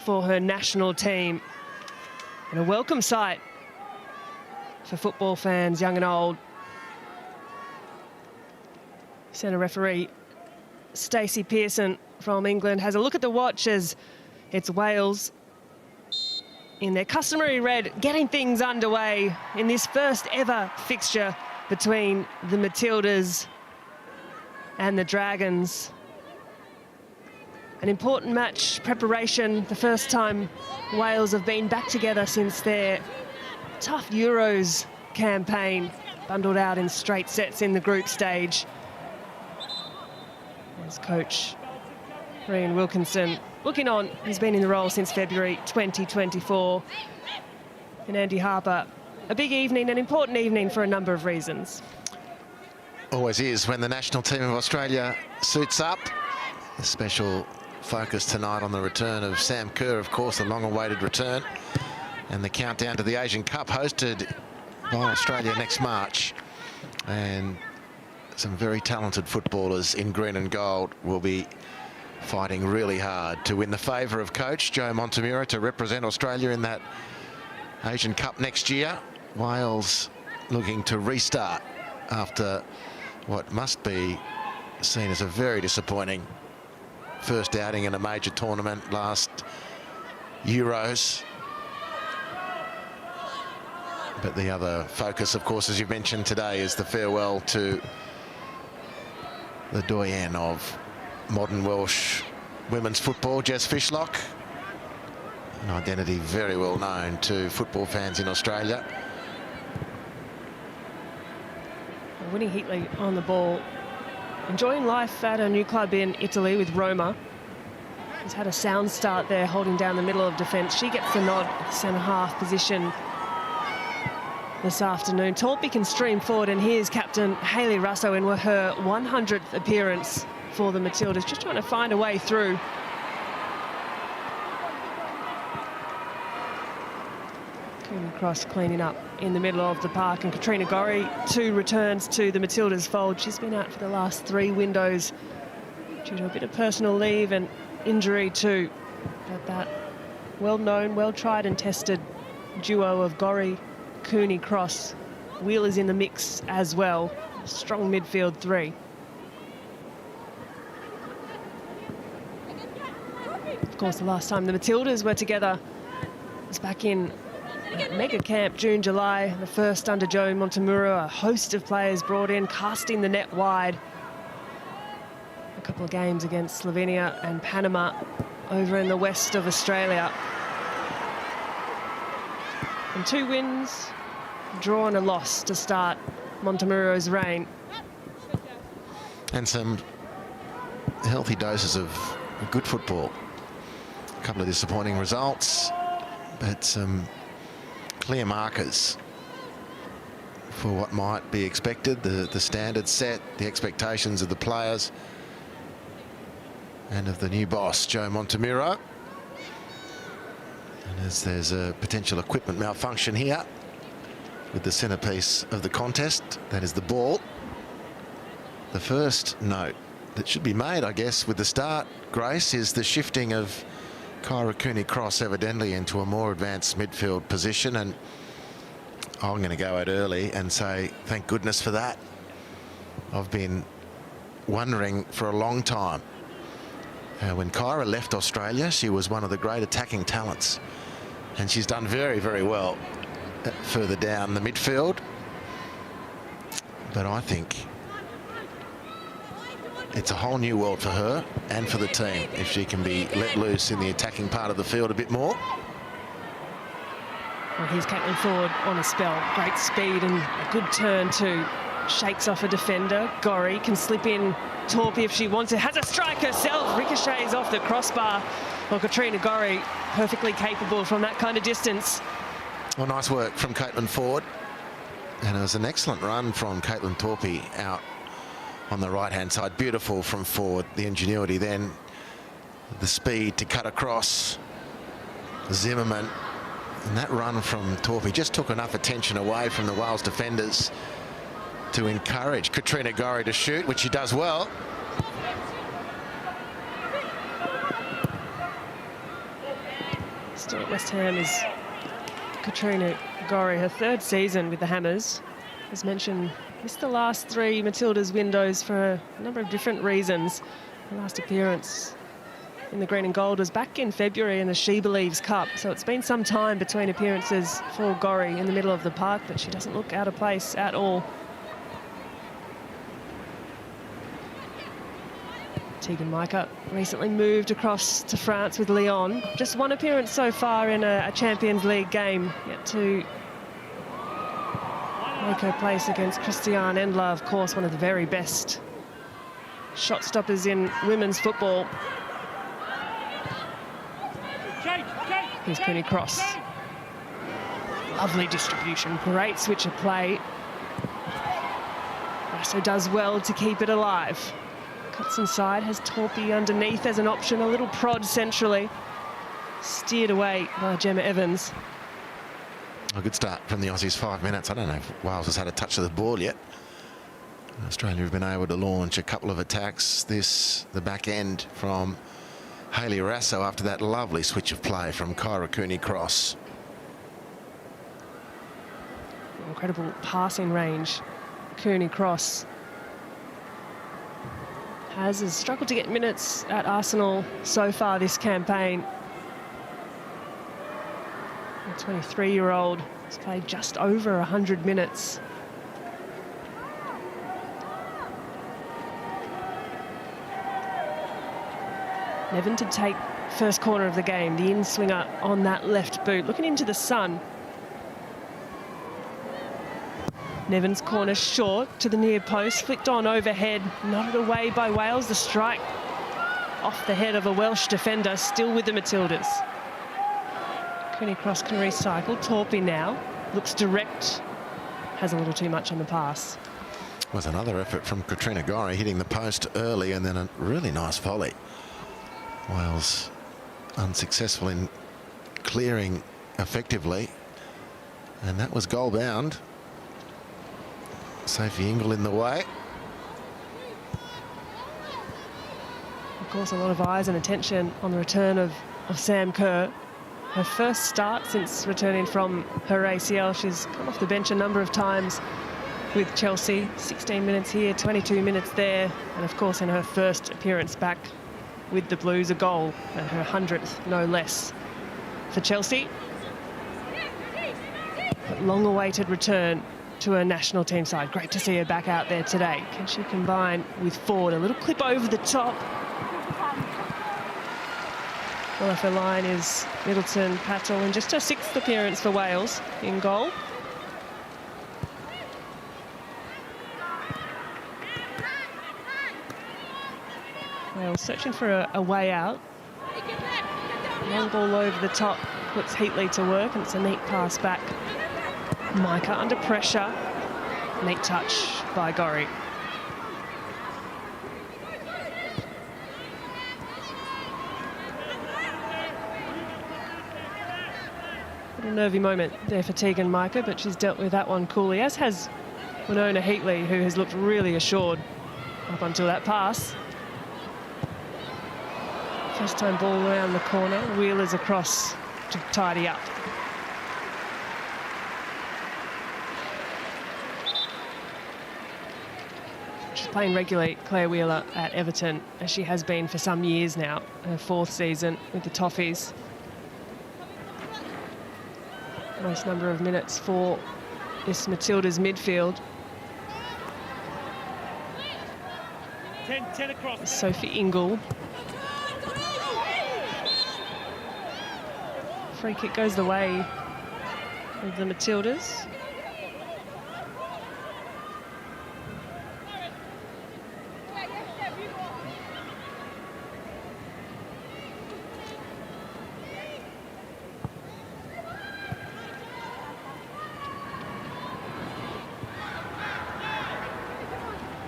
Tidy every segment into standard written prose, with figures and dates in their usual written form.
for her national team. And a welcome sight for football fans, young and old. Centre referee Stacey Pearson from England has a look at the watch as it's Wales in their customary red, getting things underway in this first ever fixture between the Matildas and the Dragons. An important match preparation, the first time Wales have been back together since their tough Euros campaign, bundled out in straight sets in the group stage. As coach Ryan Wilkinson looking on, he's been in the role since February 2024. And Andy Harper, a big evening, an important evening for a number of reasons. Always is when the national team of Australia suits up. A special focus tonight on the return of Sam Kerr, of course, the long-awaited return, and the countdown to the Asian Cup hosted by Australia next March. And some very talented footballers in green and gold will be fighting really hard to win the favour of coach Joe Montemurro to represent Australia in that Asian Cup next year. Wales looking to restart after what must be seen as a very disappointing first outing in a major tournament last Euros. But the other focus, of course, as you've mentioned today, is the farewell to the doyen of modern Welsh women's football, Jess Fishlock, an identity very well known to football fans in Australia. Winnie Heatley on the ball, enjoying life at a new club in Italy with Roma. He's had a sound start there, holding down the middle of defence. She gets the nod at the centre-half position this afternoon. Torpy can stream forward, and here's captain Hayley Russo in her 100th appearance for the Matildas, just trying to find a way through. Cooney Cross cleaning up in the middle of the park, and Katrina Gorry, 2 returns to the Matildas fold. She's been out for the last 3 windows due to a bit of personal leave and injury too. But that well-known, well-tried and tested duo of Gorry, Cooney Cross, Wheeler's in the mix as well. Strong midfield 3. Of course, the last time the Matildas were together was back in Mega Camp, June, July, the first under Joe Montemurro. A host of players brought in, casting the net wide. A couple of games against Slovenia and Panama over in the west of Australia. And 2 wins, draw and a loss to start Montemurro's reign. And some healthy doses of good football. A couple of disappointing results, but some clear markers for what might be expected, the standard set, the expectations of the players and of the new boss, Joe Montemurro. And as there's a potential equipment malfunction here with the centrepiece of the contest, that is the ball. The first note that should be made, I guess, with the start, Grace, is the shifting of Kyra Cooney Cross evidently into a more advanced midfield position, and I'm going to go out early and say thank goodness for that. I've been wondering for a long time. When Kyra left Australia, she was one of the great attacking talents, and she's done very, very well further down the midfield. But I think it's a whole new world for her and for the team if she can be let loose in the attacking part of the field a bit more. Well, here's Caitlin Ford on a spell. Great speed and a good turn too. Shakes off a defender. Gorry can slip in. Torpy, if she wants it, has a strike herself. Ricochets off the crossbar. Well, Katrina Gorry, perfectly capable from that kind of distance. Well, nice work from Caitlin Ford. And it was an excellent run from Caitlin Torpy out on the right-hand side. Beautiful from Ford. The ingenuity then, the speed to cut across Zimmerman. And that run from Torpy just took enough attention away from the Wales defenders to encourage Katrina Gorry to shoot, which she does well. Still at West Ham is Katrina Gorry, her third season with the Hammers. As mentioned, missed the last 3 Matildas windows for a number of different reasons. Her last appearance in the green and gold was back in February in the She Believes Cup, so it's been some time between appearances for Gorry in the middle of the park, but she doesn't look out of place at all. Tegan Micah recently moved across to France with Lyon. Just one appearance so far in a Champions League game, yet to make her place against Christiane Endler, of course, one of the very best shot stoppers in women's football. Here's Cooney Cross. Lovely distribution, great switch of play. Rasso does well to keep it alive. Cuts inside, has Torpy underneath as an option, a little prod centrally. Steered away by Gemma Evans. A good start from the Aussies, 5 minutes. I don't know if Wales has had a touch of the ball yet. Australia have been able to launch a couple of attacks. The back end from Hayley Rasso after that lovely switch of play from Kyra Cooney Cross. Incredible passing range. Cooney Cross has struggled to get minutes at Arsenal so far this campaign. The 23-year-old has played just over 100 minutes. Nevin to take first corner of the game, the in-swinger on that left boot, looking into the sun. Nevin's corner short to the near post, flicked on overhead, nodded away by Wales. The strike off the head of a Welsh defender, still with the Matildas. Cooney Cross can recycle. Torpy now looks direct, has a little too much on the pass. Was another effort from Katrina Gorry, hitting the post early and then a really nice volley. Wales unsuccessful in clearing effectively, and that was goal bound. Sophie Ingle in the way. Of course, a lot of eyes and attention on the return of Sam Kerr. Her first start since returning from her ACL. She's come off the bench a number of times with Chelsea. 16 minutes here, 22 minutes there. And of course, in her first appearance back with the Blues, a goal, and her 100th, no less, for Chelsea. But long-awaited return to her national team side. Great to see her back out there today. Can she combine with Ford? A little clip over the top. Well, off her line is Middleton Patel, and just her 6th appearance for Wales in goal. Wales searching for a way out. Long ball over the top puts Heatley to work, and it's a neat pass back. Micah under pressure. Neat touch by Gorry. A nervy moment there for Tegan Micah, but she's dealt with that one coolly, as has Winona Heatley, who has looked really assured up until that pass. First time ball around the corner. Wheeler's across to tidy up. She's playing regularly, Claire Wheeler, at Everton, as she has been for some years now, her 4th season with the Toffees. Most number of minutes for this Matildas midfield. 10 across. Sophie Ingle. Free kick goes the way of the Matildas.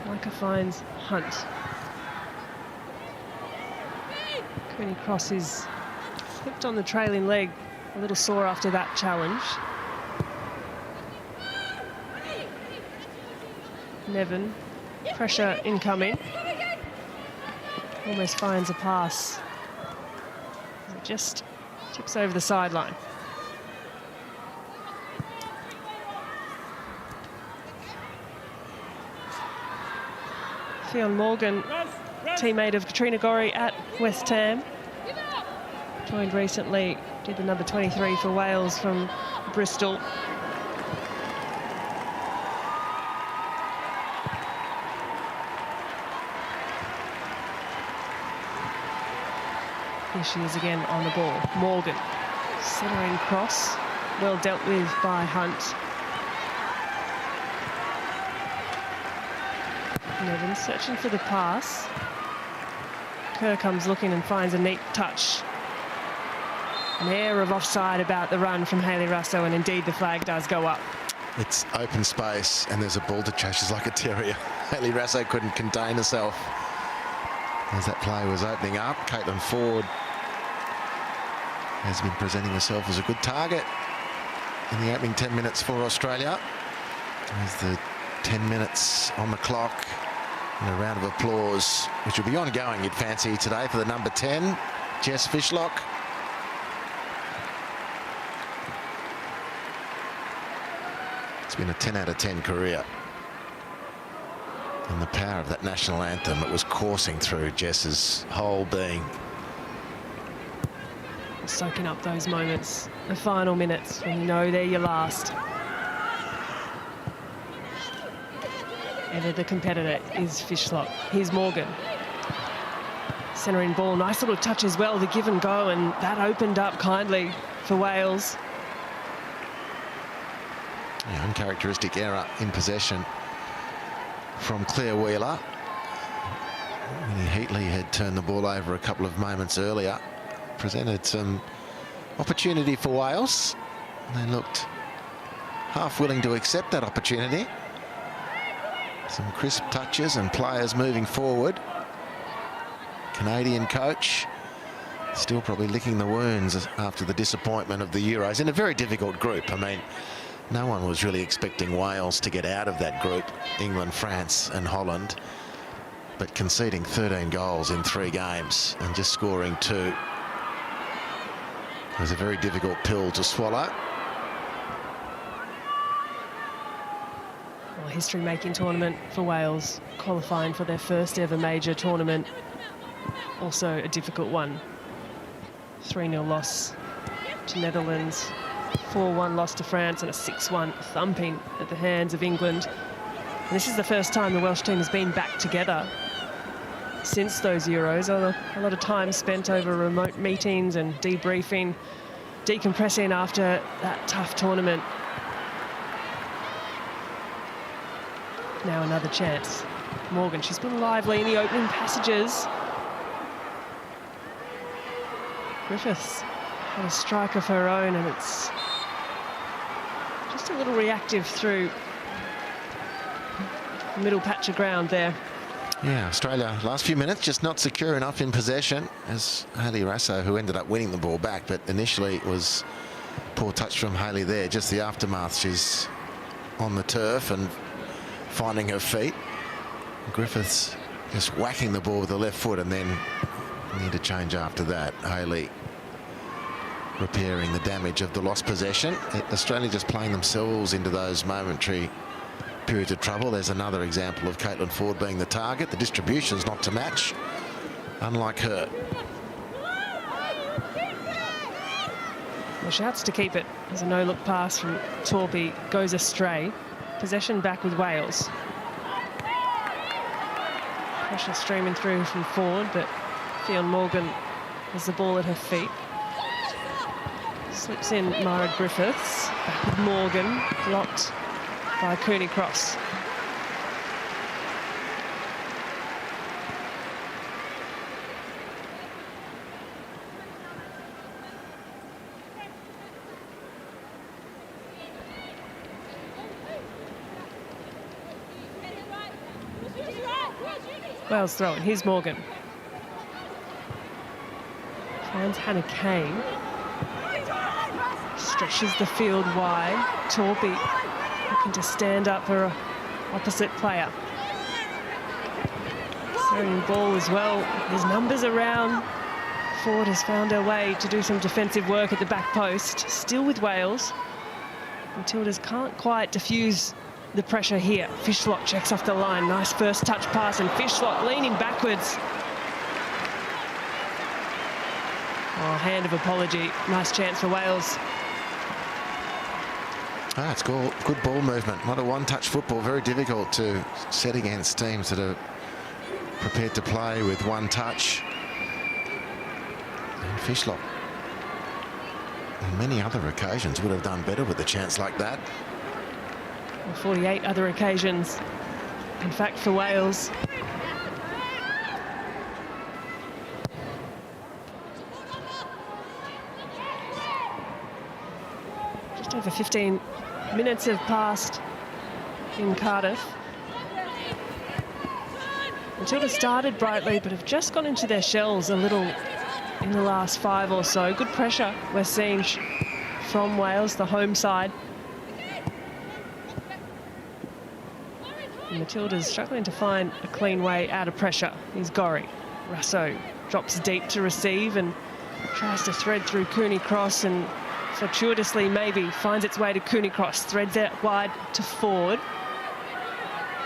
Micah finds Hunt. Cooney Cross is hooked on the trailing leg, a little sore after that challenge. Nevin, pressure incoming. Almost finds a pass. Just Tips over the sideline. Fionn Morgan, teammate of Katrina Gorry at West Ham. Joined recently, did the number 23 for Wales from Bristol. Here she is again on the ball. Morgan, centering cross, well dealt with by Hunt. Nevin searching for the pass. Kerr comes looking and finds a neat touch. An air of offside about the run from Hayley Russo, and indeed the flag does go up. It's open space and there's a ball to chase. She's like a terrier. Hayley Russo couldn't contain herself as that play was opening up. Caitlin Ford has been presenting herself as a good target in the opening 10 minutes for Australia. As the 10 minutes on the clock, and a round of applause, which will be ongoing, you'd fancy, today for the number 10, Jess Fishlock. It's been a 10 out of 10 career. And the power of that national anthem, it was coursing through Jess's whole being. Soaking up those moments, the final minutes, when you know they're your last. Ever the competitor is Fishlock. Here's Morgan. Centering ball, nice little touch as well, the give and go, and that opened up kindly for Wales. Yeah, uncharacteristic error in possession from Claire Wheeler. Winnie Heatley had turned the ball over a couple of moments earlier. Presented some opportunity for Wales. They looked half willing to accept that opportunity. Some crisp touches and players moving forward. Canadian coach still probably licking the wounds after the disappointment of the Euros in a very difficult group. I mean, no one was really expecting Wales to get out of that group, England, France and Holland, but conceding 13 goals in 3 games and just scoring 2. It was a very difficult pill to swallow. Well, a history-making tournament for Wales, qualifying for their first ever major tournament. Also a difficult one. 3-0 loss to Netherlands, 4-1 loss to France, and a 6-1 thumping at the hands of England. And this is the first time the Welsh team has been back together since those Euros. A lot of time spent over remote meetings and debriefing, decompressing after that tough tournament. Now another chance. Morgan, she's been lively in the opening passages. Griffiths had a strike of her own, and it's just a little reactive through the middle patch of ground there. Yeah, Australia, last few minutes, just not secure enough in possession, as Hayley Russo, who ended up winning the ball back, but initially it was poor touch from Hayley there. Just the aftermath, she's on the turf and finding her feet. Griffiths just whacking the ball with the left foot, and then need to change after that. Hayley repairing the damage of the lost possession. Australia just playing themselves into those momentary periods of trouble. There's another example of Caitlin Ford being the target. The distribution's not to match, unlike her. Well, shouts to keep it as a no-look pass from Torpy goes astray. Possession back with Wales. Pressure streaming through from Ford, but Fionn Morgan has the ball at her feet. Slips in Mara Griffiths, back with Morgan, blocked by Cooney Cross. Wales throwing. Here's Morgan. Finds Hannah Kane. Stretches the field wide. Torpy looking to stand up for an opposite player. Throwing ball as well. There's numbers around Ford has found her way to do some defensive work at the back post, still with Wales. Matildas can't quite diffuse the pressure here. Fishlock checks off the line. Nice first touch pass, and Fishlock leaning backwards. Oh, hand of apology. Nice chance for Wales. It's good ball movement. Not a one-touch football. Very difficult to set against teams that are prepared to play with one touch. And Fishlock, on many other occasions, would have done better with a chance like that. 48 other occasions, in fact, for Wales. Just over 15 minutes have passed in Cardiff. Matilda started brightly, but have just gone into their shells a little in the last 5 or so. Good pressure we're seeing from Wales, the home side. And Matilda's struggling to find a clean way out of pressure. Here's Gorry. Russo drops deep to receive and tries to thread through Cooney Cross, and fortuitously maybe finds its way to Cooney Cross. Threads out wide to Ford.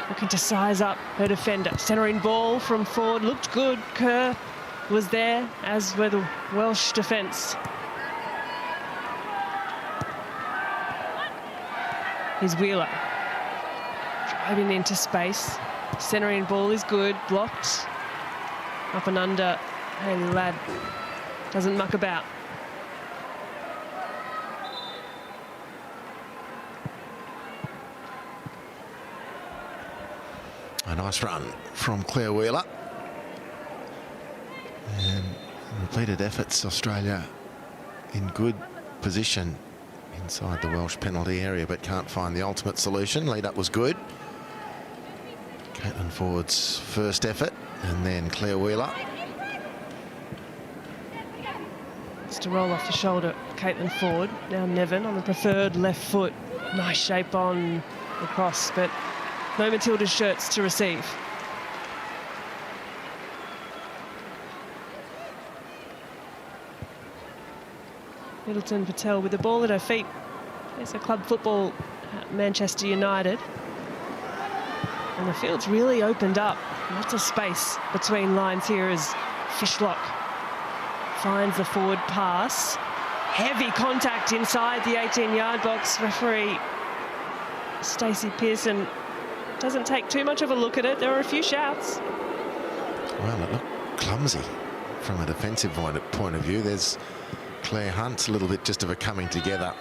Looking to size up her defender. Centering ball from Ford. Looked good. Kerr was there, as were the Welsh defence. Here's Wheeler. Driving into space. Centering ball is good. Blocked. Up and under. Hayley Ladd doesn't muck about. A nice run from Claire Wheeler. And repeated efforts, Australia in good position inside the Welsh penalty area, but can't find the ultimate solution. Lead up was good. Caitlin Ford's first effort, and then Claire Wheeler. It's to roll off the shoulder, Caitlin Ford. Now Nevin on the preferred left foot. Nice shape on the cross, but no Matilda's shirts to receive. Middleton Patel with the ball at her feet. There's a club football at Manchester United. And the field's really opened up. Lots of space between lines here as Fishlock finds the forward pass. Heavy contact inside the 18-yard box. Referee Stacey Pearson doesn't take too much of a look at it. There are a few shouts. Well, it looked clumsy from a defensive point of view. There's Claire Hunt's a little bit just of a coming together.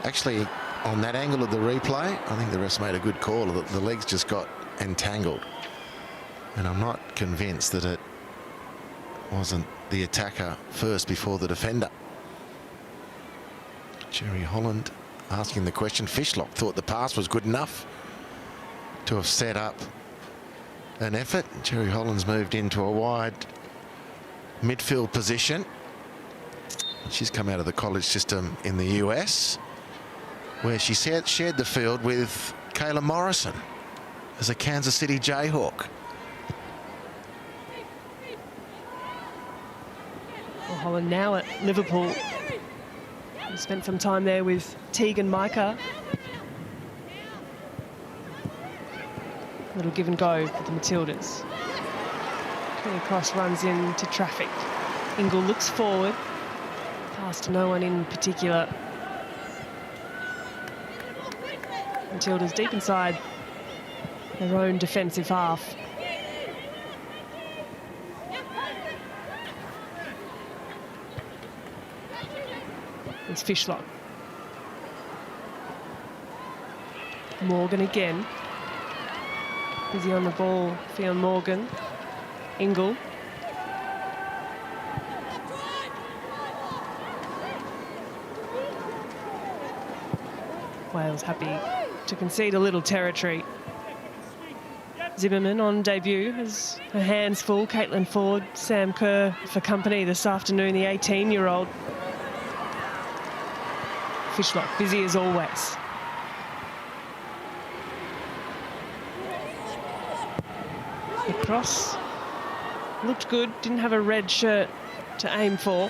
Actually, on that angle of the replay, I think the refs made a good call. The legs just got entangled. And I'm not convinced that it wasn't the attacker first before the defender. Jerry Holland asking the question. Fishlock thought the pass was good enough to have set up an effort. Jerry Holland's moved into a wide midfield position. She's come out of the college system in the US, where she shared the field with Kayla Morrison as a Kansas City Jayhawk. Well, Holland now at Liverpool. He spent some time there with Teagan Micah. Little give and go for the Matildas. Cooney Cross runs into traffic. Ingle looks forward. Pass to no one in particular. Matildas deep inside their own defensive half. It's Fishlock. Morgan again. Busy on the ball, Fionn Morgan. Ingle. Wales happy to concede a little territory. Zimmerman on debut has her hands full. Caitlin Ford, Sam Kerr for company this afternoon, the 18-year-old. Fishlock busy as always. The cross looked good, didn't have a red shirt to to aim for.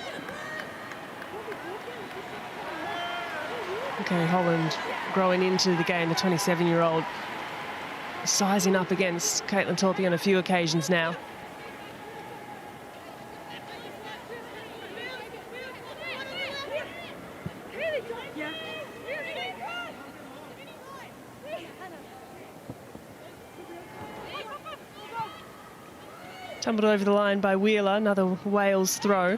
Okay, Holland growing into the game, the 27-year-old, sizing up against Caitlin Torpey on a few occasions now. Tumbled over the line by Wheeler, another Wales throw.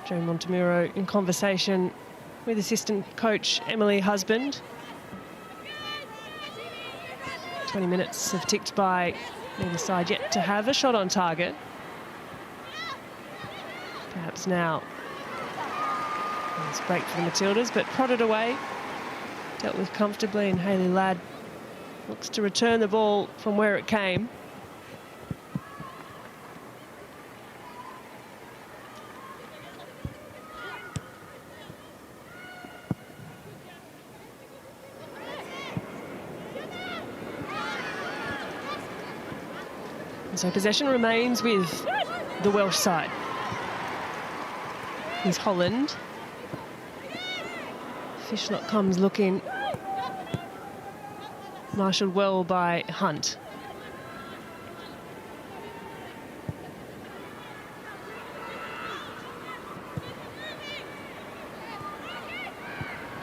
Joe Montemuro in conversation with assistant coach Emily Husband. 20 minutes have ticked by, neither side yet to have a shot on target. Perhaps now. Nice break for the Matildas, but prodded away. Dealt with comfortably, and Hayley Ladd looks to return the ball from where it came. And so possession remains with the Welsh side. Here's Holland. Fishlock comes looking. Marshalled well by Hunt.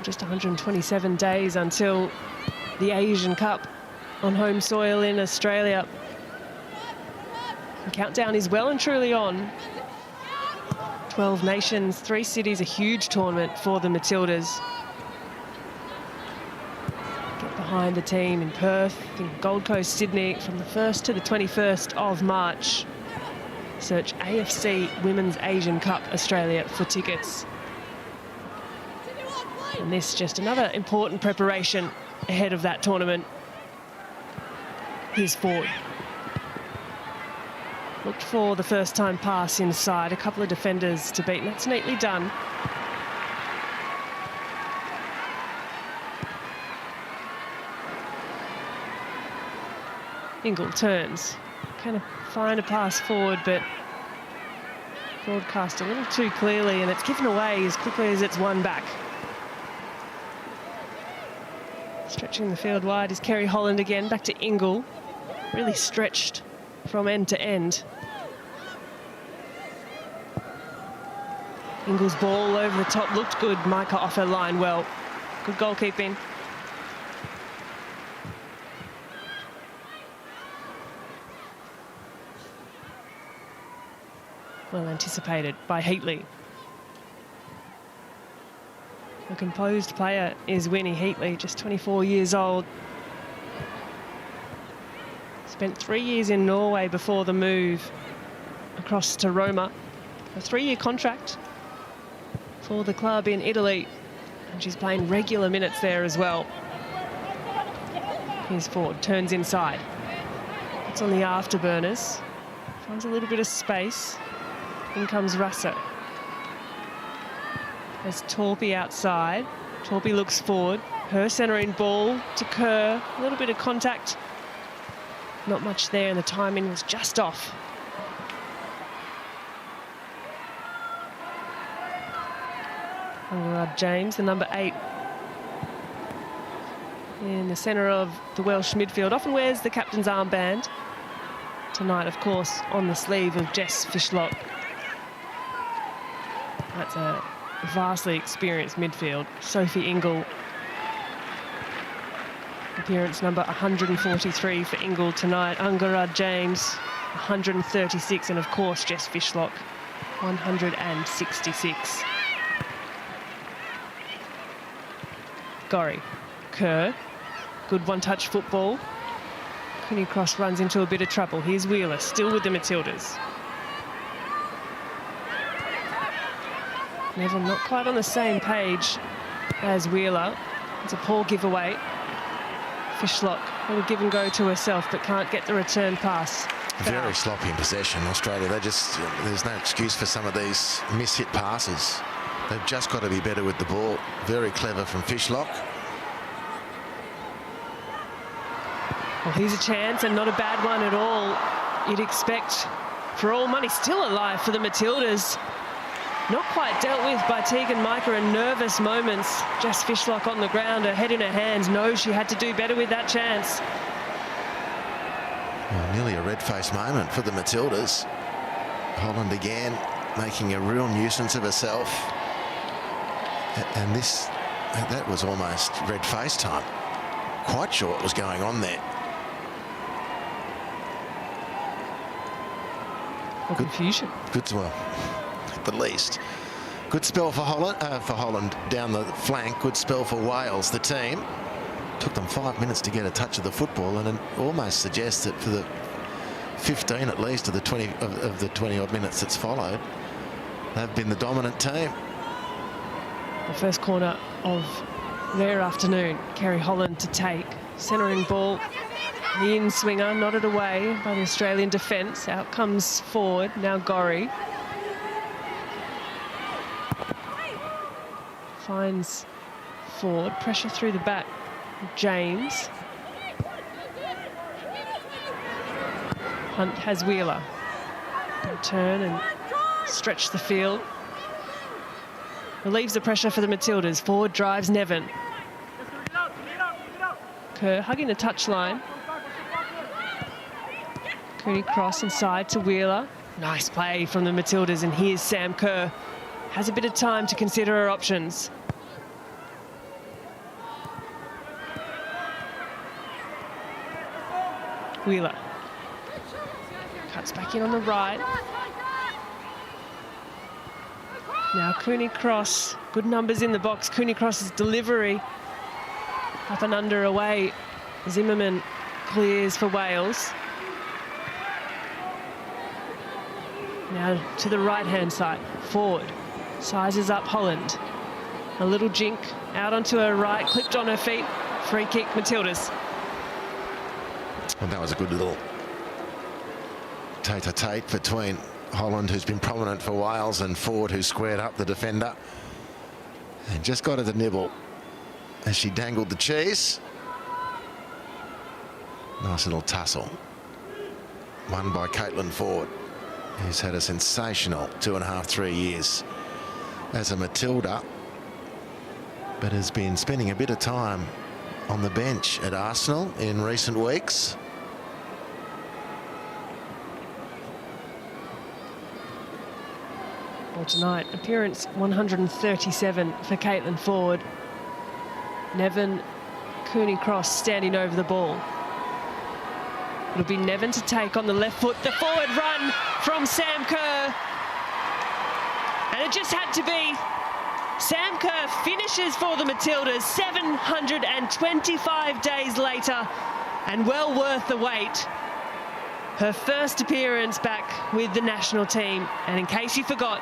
Just 127 days until the Asian Cup on home soil in Australia. The countdown is well and truly on. 12 nations, 3 cities, a huge tournament for the Matildas. Behind the team in Perth, in Gold Coast, Sydney, from the 1st to the 21st of March. Search AFC Women's Asian Cup Australia for tickets. And this just another important preparation ahead of that tournament. Here's Ford. Looked for the first time pass inside, a couple of defenders to beat, and that's neatly done. Ingle turns, kind of find a pass forward, but broadcast a little too clearly, and it's given away as quickly as it's won back. Stretching the field wide is Kerry Holland again, back to Ingle. Really stretched from end to end. Ingle's ball over the top looked good. Micah off her line well. Good goalkeeping. Well anticipated by Heatley. A composed player is Winnie Heatley, just 24 years old. Spent 3 years in Norway before the move across to Roma. A 3-year contract for the club in Italy. And she's playing regular minutes there as well. Here's Ford, turns inside. It's on the afterburners. Finds a little bit of space. In comes Russo. There's Torpey outside. Torpey looks forward. Her centering ball to Kerr. A little bit of contact. Not much there, and the timing was just off. Angarad James, the number 8. In the centre of the Welsh midfield. Often wears the captain's armband. Tonight, of course, on the sleeve of Jess Fishlock. That's a vastly experienced midfield. Sophie Ingle. Appearance number 143 for Ingle tonight. Angarad James, 136. And, of course, Jess Fishlock, 166. Gorry. Kerr. Good one-touch football. Cooney Cross runs into a bit of trouble. Here's Wheeler, still with the Matildas. Neville not quite on the same page as Wheeler. It's a poor giveaway. Fishlock, a little give and go to herself, but can't get the return pass. Very sloppy in possession, Australia. There's no excuse for some of these miss-hit passes. They've just got to be better with the ball. Very clever from Fishlock. Well, here's a chance, and not a bad one at all. You'd expect for all money, still alive for the Matildas. Not quite dealt with by Tegan Micah in nervous moments. Jess Fishlock on the ground, her head in her hands, knows she had to do better with that chance. Well, nearly a red-faced moment for the Matildas. Holland again making a real nuisance of herself. And that was almost red-face time. Quite sure what was going on there. Good confusion. Good, well, at the least. Good spell for Holland down the flank. Good spell for Wales, the team. Took them 5 minutes to get a touch of the football, and it almost suggests that for the 15 at least of the 20 odd minutes that's followed, they've been the dominant team. The first corner of their afternoon. Kerry Holland to take. Centering ball. The in-swinger nodded away by the Australian defence. Out comes forward, now Gorry. Finds Ford, pressure through the back. James. Hunt has Wheeler. Turn and stretch the field. Relieves the pressure for the Matildas. Forward drives Nevin. Kerr hugging the touchline. Cooney cross inside to Wheeler. Nice play from the Matildas, and here's Sam Kerr. Has a bit of time to consider her options. Wheeler. Cuts back in on the right. Now Cooney Cross. Good numbers in the box. Cooney Cross's delivery. Up and under away. Zimmerman clears for Wales. Now to the right-hand side. Ford sizes up Holland. A little jink out onto her right, clipped on her feet. Free kick, Matildas. Well, that was a good little tete-a-tete between Holland, who's been prominent for Wales, and Ford, who squared up the defender and just got her the nibble as she dangled the cheese. Nice little tussle. Won by Caitlin Ford, who's had a sensational 2.5, 3 years as a Matilda, but has been spending a bit of time on the bench at Arsenal in recent weeks. Well, tonight, appearance 137 for Caitlin Ford. Nevin, Cooney Cross standing over the ball. It'll be Nevin to take on the left foot. The forward run from Sam Kerr. And it just had to be. Sam Kerr finishes for the Matildas 725 days later, and well worth the wait. Her first appearance back with the national team. And in case you forgot,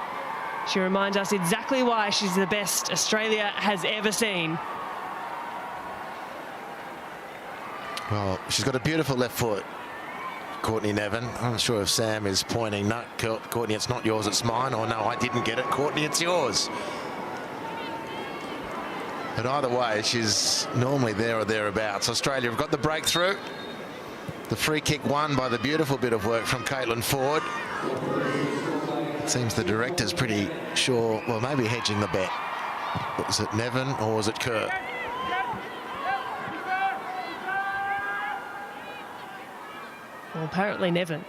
she reminds us exactly why she's the best Australia has ever seen. Well, she's got a beautiful left foot, Courtney Nevin. I'm not sure if Sam is pointing, no, Courtney, it's not yours, it's mine, or no, I didn't get it, Courtney, it's yours. But either way, she's normally there or thereabouts. Australia have got the breakthrough. The free kick won by the beautiful bit of work from Caitlin Ford. It seems the director's pretty sure, well, maybe hedging the bet. Was it Nevin or was it Kerr? Well, apparently Nevin,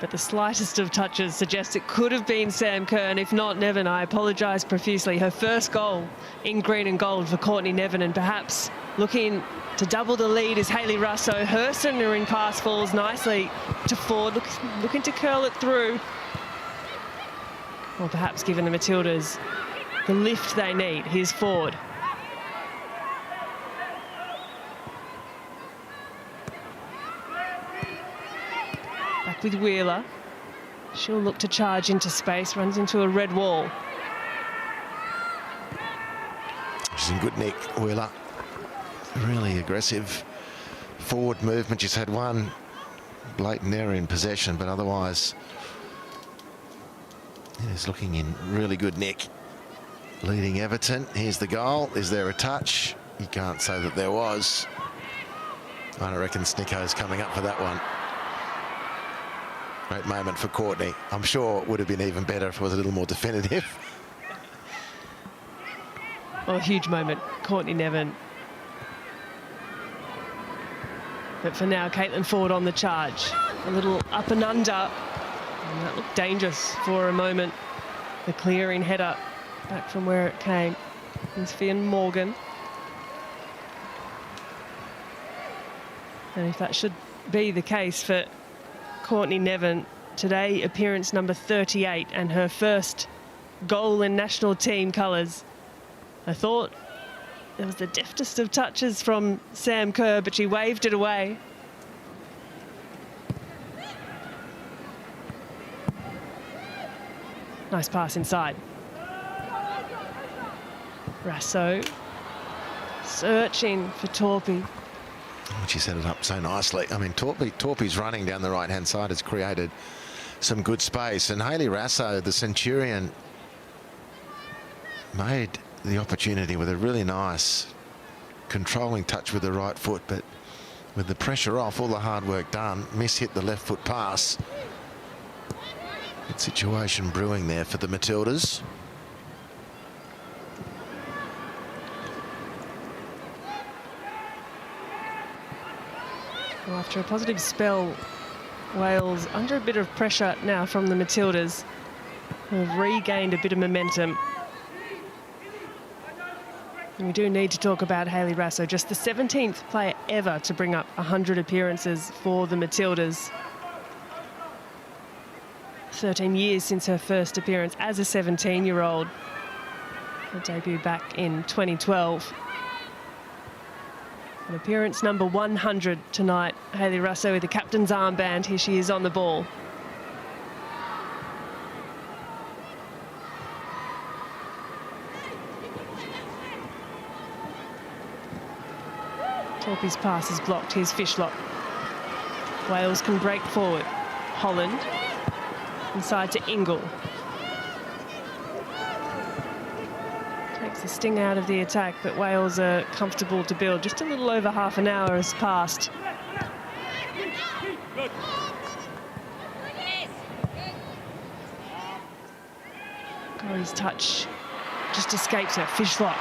but the slightest of touches suggests it could have been Sam Kerr, and if not Nevin, I apologise profusely. Her first goal in green and gold for Courtney Nevin, and perhaps looking to double the lead is Hayley Russo. Her centering pass falls nicely to Ford, looking to curl it through. Or perhaps given the Matildas the lift they need. Here's Ford. Back with Wheeler. She'll look to charge into space, runs into a red wall. She's in good nick, Wheeler. Really aggressive forward movement. She's had one blatant error in possession, but otherwise it is looking in really good nick. Leading Everton. Here's the goal. Is there a touch? You can't say that there was. I don't reckon Snicko's coming up for that one. Great moment for Courtney. I'm sure it would have been even better if it was a little more definitive. Well, a huge moment, Courtney Nevin. But for now, Caitlin Ford on the charge. A little up and under. And that looked dangerous for a moment. The clearing header back from where it came. It's Fionn Morgan. And if that should be the case for Courtney Nevin, today appearance number 38 and her first goal in national team colours. I thought there was the deftest of touches from Sam Kerr, but she waved it away. Nice pass inside. Rasso searching for Torpy. She set it up so nicely. I mean, Torpy's running down the right-hand side has created some good space. And Hayley Rasso, the Centurion, made the opportunity with a really nice controlling touch with the right foot, but with the pressure off, all the hard work done, hit the left foot pass. Good situation brewing there for the Matildas. Well, after a positive spell, Wales under a bit of pressure now from the Matildas, who have regained a bit of momentum. And we do need to talk about Hayley Rasso, just the 17th player ever to bring up 100 appearances for the Matildas. 13 years since her first appearance as a 17-year-old. Her debut back in 2012. And appearance number 100 tonight. Hayley Rasso with the captain's armband. Here she is on the ball. Torpy's pass is blocked. Here's Fishlock. Wales can break forward. Holland inside to Ingle. Takes the sting out of the attack, but Wales are comfortable to build. Just a little over half an hour has passed. Corey's touch just escapes her. Fishlock,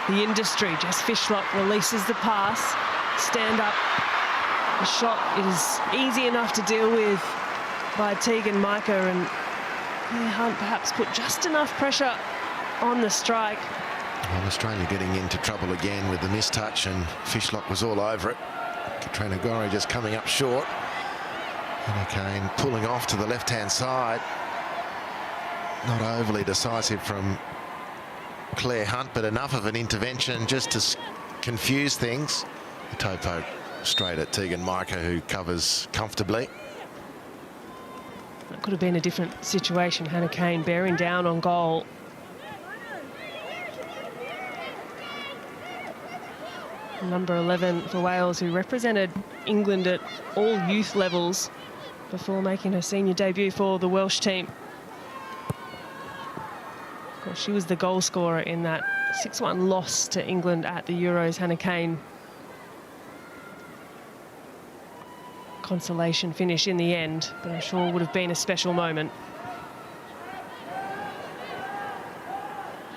the industry, Jess Fishlock releases the pass. Stand up. The shot is easy enough to deal with by Tegan Micah, and Claire Hunt perhaps put just enough pressure on the strike. Well, Australia getting into trouble again with the mistouch, and Fishlock was all over it. Katrina Gorry just coming up short. And again, pulling off to the left-hand side. Not overly decisive from Claire Hunt, but enough of an intervention just to confuse things. The toe poke straight at Tegan Micah, who covers comfortably. That could have been a different situation. Hannah Kane bearing down on goal. Number 11 for Wales, who represented England at all youth levels before making her senior debut for the Welsh team. Of course, she was the goal scorer in that 6-1 loss to England at the Euros. Hannah Kane. Consolation finish in the end, but I'm sure would have been a special moment.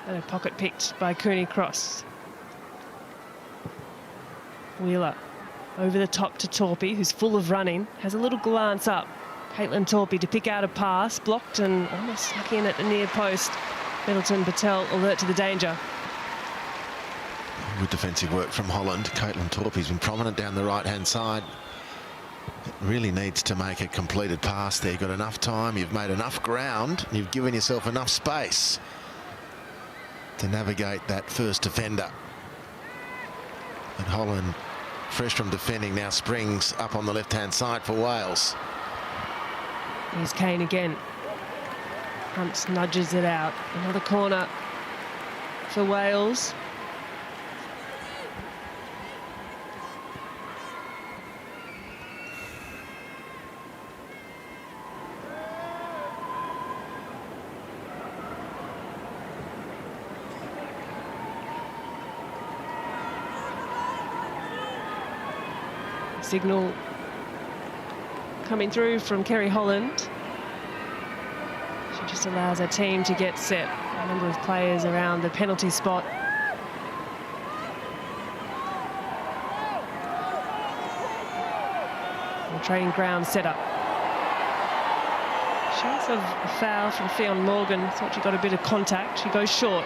And a pocket picked by Cooney Cross. Wheeler over the top to Torpy, who's full of running, has a little glance up. Caitlin Torpy to pick out a pass, blocked and almost stuck in at the near post. Middleton Patel alert to the danger. Good defensive work from Holland. Caitlin Torpy's been prominent down the right-hand side. It really needs to make a completed pass there. You've got enough time, you've made enough ground, you've given yourself enough space to navigate that first defender. And Holland, fresh from defending, now springs up on the left-hand side for Wales. Here's Kane again. Hunt nudges it out. Another corner for Wales. Signal coming through from Kerry Holland. She just allows her team to get set. A number of players around the penalty spot. The training ground set up. Chance of a foul from Fionn Morgan. Thought she got a bit of contact. She goes short.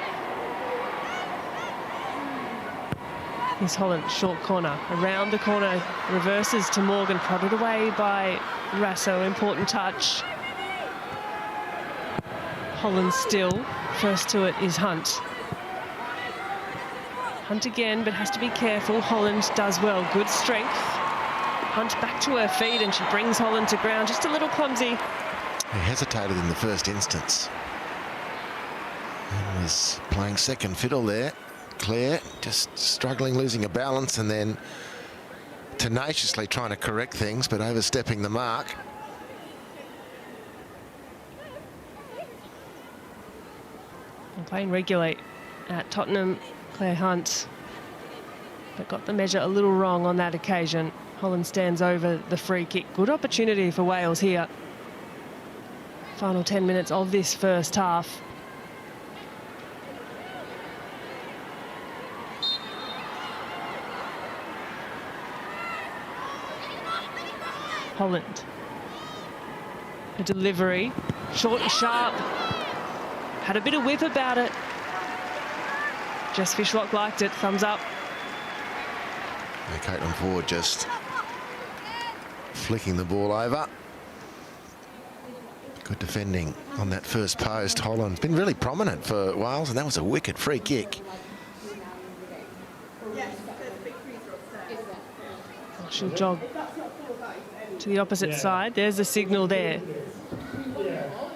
Here's Holland, short corner. Around the corner, reverses to Morgan, prodded away by Rasso. Important touch. Holland still. First to it is Hunt. Hunt again, but has to be careful. Holland does well. Good strength. Hunt back to her feet, and she brings Holland to ground. Just a little clumsy. He hesitated in the first instance and was playing second fiddle there. Claire just struggling, losing a balance, and then tenaciously trying to correct things, but overstepping the mark. And playing regulate at Tottenham, Claire Hunt, but got the measure a little wrong on that occasion. Holland stands over the free kick. Good opportunity for Wales here. Final 10 minutes of this first half. Holland. A delivery. Short and sharp. Had a bit of whip about it. Jess Fishlock liked it. Thumbs up. Caitlin Ford just flicking the ball over. Good defending on that first post. Holland's been really prominent for Wales, and that was a wicked free kick. She'll jog to the opposite side. There's the signal there.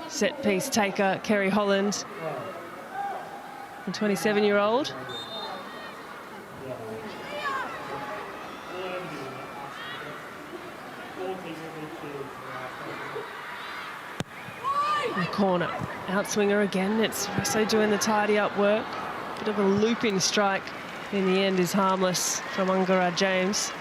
Set piece taker, Kerry Holland, the 27-year-old. Corner, outswinger again. It's Rasso doing the tidy up work. Bit of a looping strike in the end is harmless from Ungara James.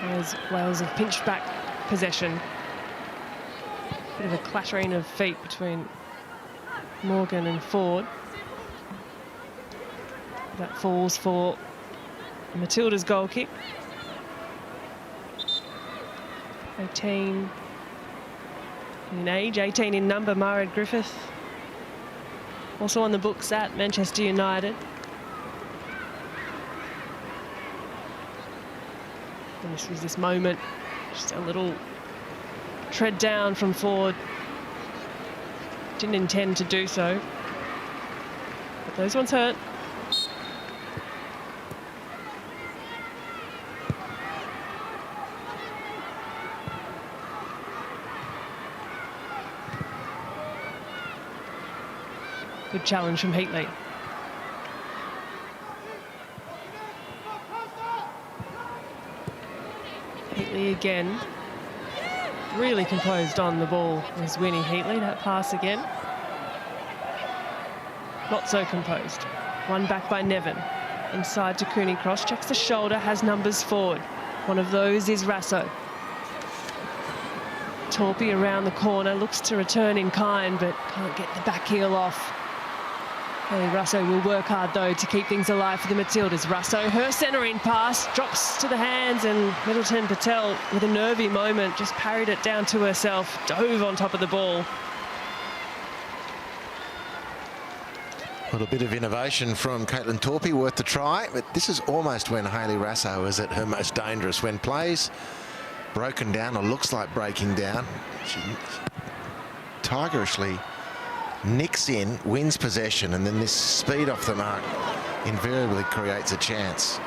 As Wales have pinched back possession. Bit of a clattering of feet between Morgan and Ford. That falls for Matilda's goal kick. 18 in age, 18 in number, Mara Griffith. Also on the books at Manchester United. And this was this moment, just a little tread down from Ford. Didn't intend to do so. But those ones hurt. Good challenge from Heatley. Heatley again. Really composed on the ball was Winnie Heatley. That pass again. Not so composed. One back by Nevin. Inside to Cooney Cross. Checks the shoulder, has numbers forward. One of those is Rasso. Torpy around the corner, looks to return in kind, but can't get the back heel off. Hey, Rasso will work hard, though, to keep things alive for the Matildas. Rasso, her centering pass, drops to the hands, and Middleton Patel, with a nervy moment, just parried it down to herself, dove on top of the ball. A little bit of innovation from Caitlin Torpy, worth the try, but this is almost when Hayley Rasso is at her most dangerous. When plays broken down, or looks like breaking down, she tigerishly nicks in, wins possession, and then this speed off the mark invariably creates a chance.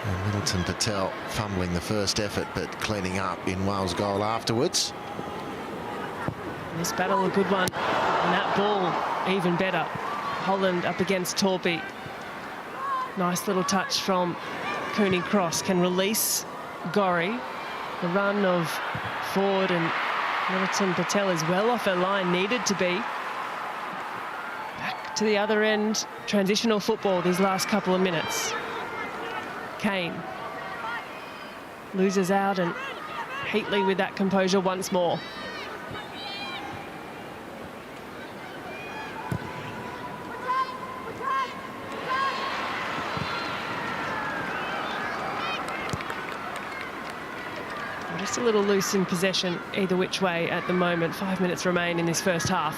And Middleton Patel fumbling the first effort, but cleaning up in Wales' goal afterwards. This battle, a good one, and that ball even better. Holland up against Torpy. Nice little touch from Cooney Cross can release Gorry. The run of Ford and Middleton Patel is well off her line, needed to be. Back to the other end, transitional football these last couple of minutes. Kane loses out, and Heatley with that composure once more. Just a little loose in possession either which way at the moment. 5 minutes remain in this first half.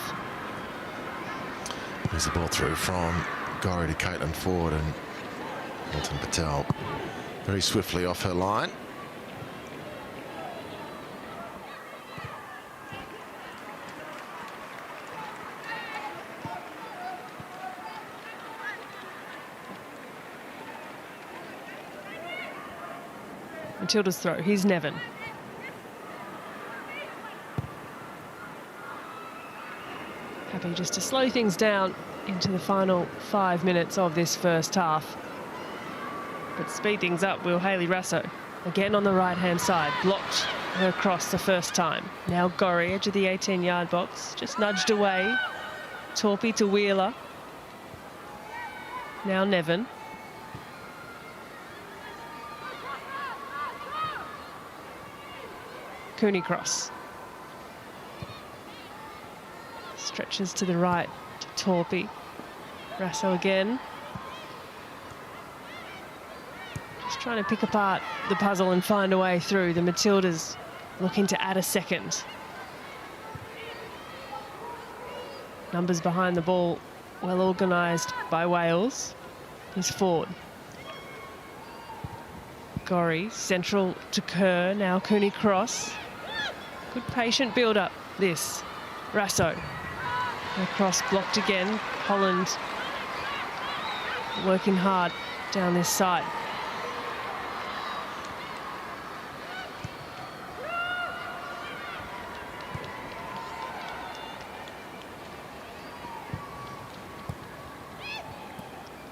There's the ball through from Gorry to Caitlin Ford, and Milton Patel very swiftly off her line. Matilda's throw. Here's Nevin. Happy just to slow things down into the final 5 minutes of this first half. But speed things up, will Hayley Rasso. Again on the right-hand side, blocked her cross the first time. Now Gorry, edge of the 18-yard box, just nudged away. Torpy to Wheeler. Now Nevin. Cooney Cross. Stretches to the right to Torpy. Rasso again. Just trying to pick apart the puzzle and find a way through. The Matildas looking to add a second. Numbers behind the ball, well organised by Wales. Here's Ford. Gorry, central to Kerr, now Cooney Cross. Good patient build-up, this. Rasso. The cross blocked again. Holland working hard down this side.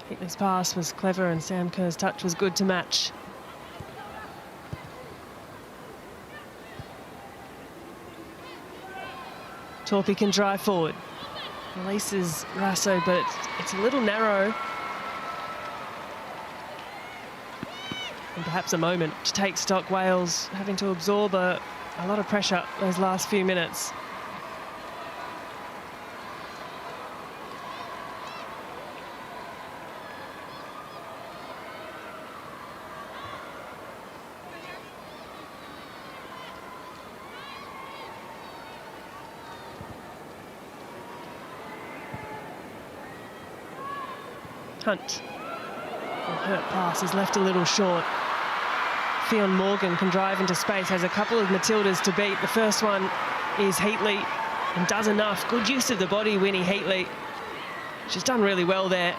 Heatley's pass was clever and Sam Kerr's touch was good to match. Torpy can drive forward. Releases Rasso, but it's a little narrow. And perhaps a moment to take stock. Wales having to absorb a lot of pressure those last few minutes. Hunt. The hurt pass is left a little short. Fionn Morgan can drive into space, has a couple of Matildas to beat. The first one is Heatley and does enough. Good use of the body, Winnie Heatley. She's done really well there.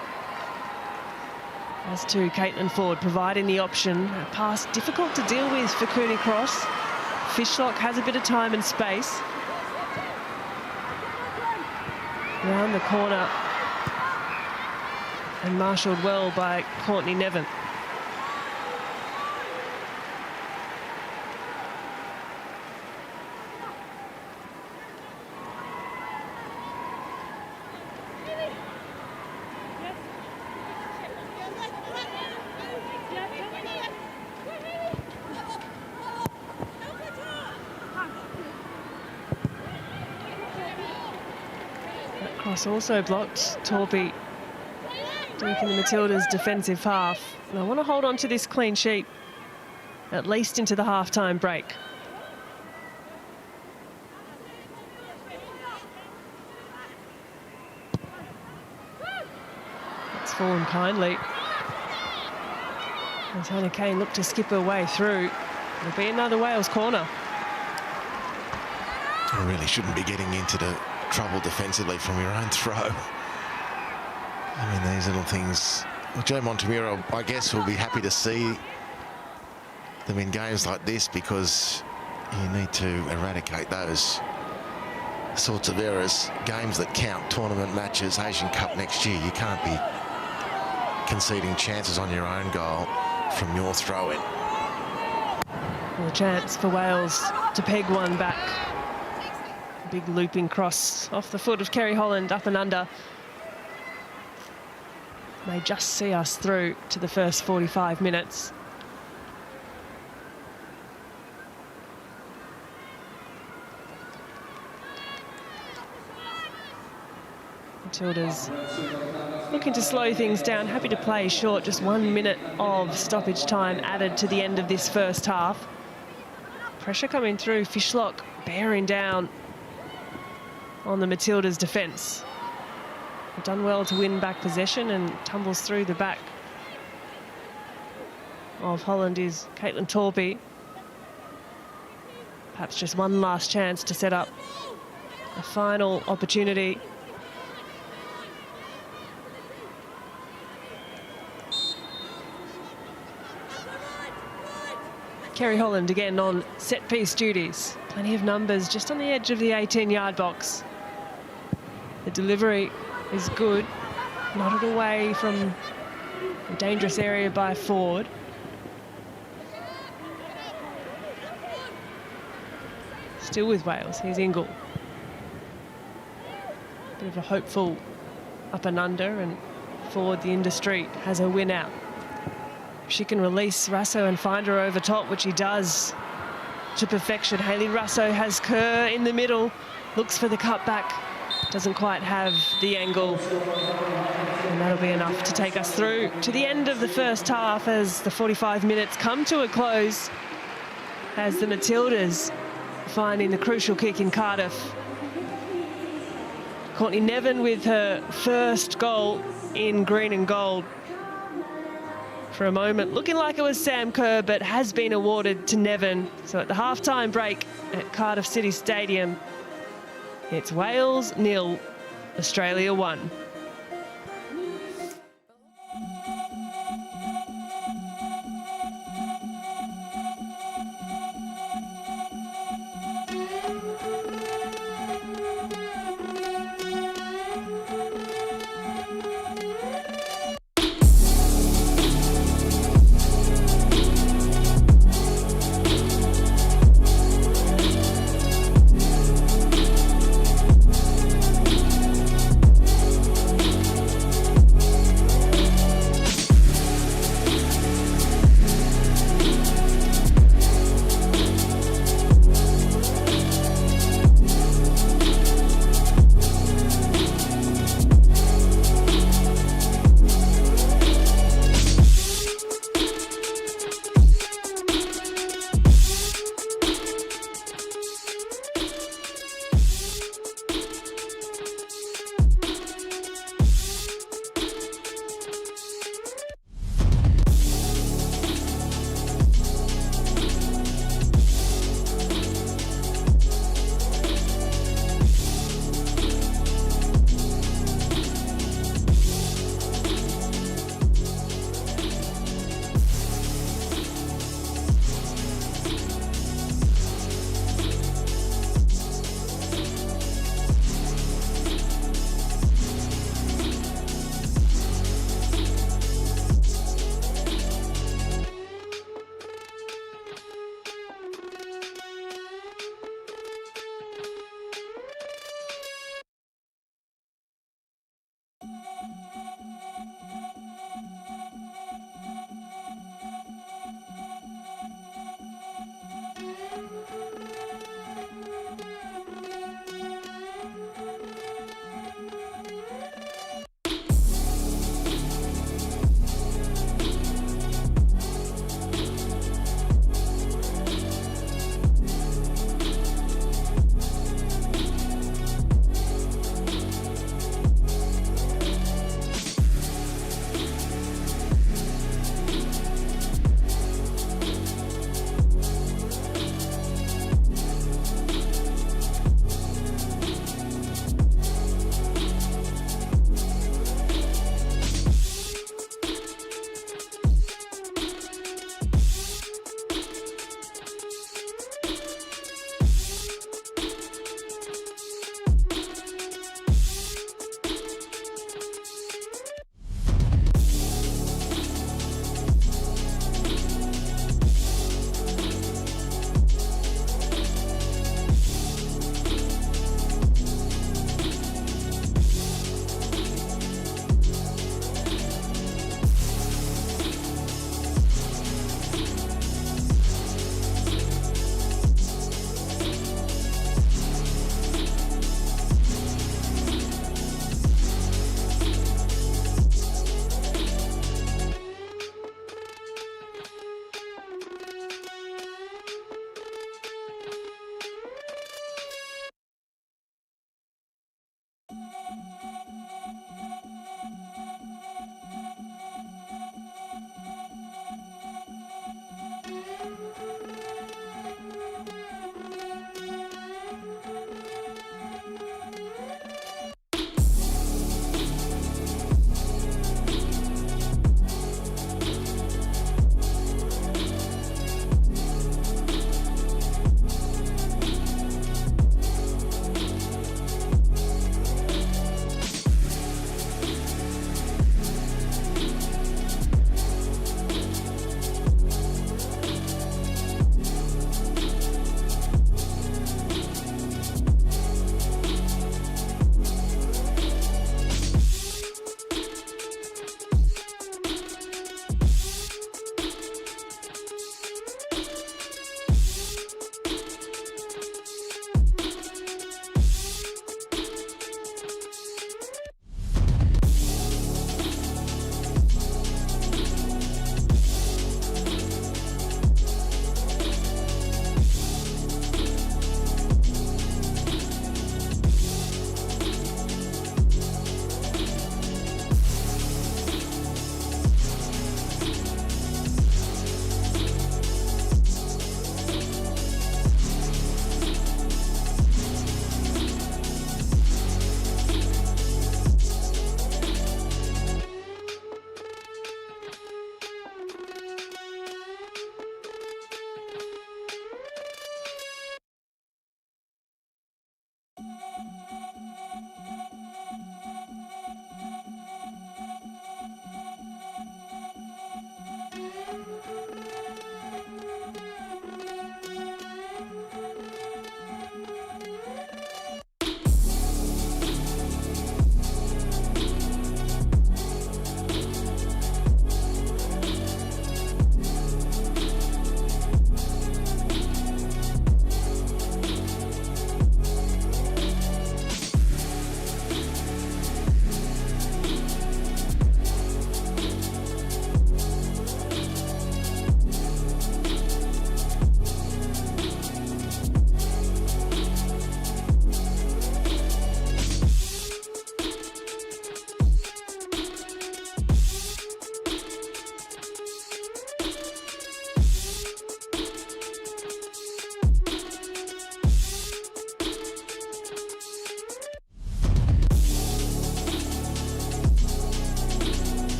As to Caitlin Ford, providing the option. A pass difficult to deal with for Cooney Cross. Fishlock has a bit of time and space. Round the corner. And marshalled well by Courtney Nevin. That cross also blocked. Torpy deep in the Matildas' defensive half. And I want to hold on to this clean sheet, at least into the half-time break. It's fallen kindly. As Hannah Kane looked to skip her way through. It'll be another Wales corner. You really shouldn't be getting into the trouble defensively from your own throw. I mean, these little things. Well, Joe Montemuro, I guess, will be happy to see them in games like this, because you need to eradicate those sorts of errors. Games that count, tournament matches, Asian Cup next year. You can't be conceding chances on your own goal. from your throw-in. Well, a chance for Wales to peg one back. Big looping cross off the foot of Kerry Holland, up and under. May just see us through to the first 45 minutes. Matildas looking to slow things down, happy to play short, just 1 minute of stoppage time added to the end of this first half. Pressure coming through, Fishlock bearing down on the Matildas' defence. Done well to win back possession and tumbles through the back of Holland is Caitlin Torpey. Perhaps just one last chance to set up a final opportunity. Kerry Holland again on set-piece duties. Plenty of numbers just on the edge of the 18-yard box. The delivery is good. Nodded away from a dangerous area by Ford. Still with Wales, here's Ingle. Bit of a hopeful up and under, and Ford, the industry, has her win out. She can release Russo and find her over top, which he does to perfection. Hayley Russo has Kerr in the middle, looks for the cutback, doesn't quite have the angle. And that'll be enough to take us through to the end of the first half as the 45 minutes come to a close, as the Matildas finding the crucial kick in Cardiff. Courtney Nevin with her first goal in green and gold. For a moment, looking like it was Sam Kerr, but has been awarded to Nevin. So at the halftime break at Cardiff City Stadium, it's Wales 0, Australia 1.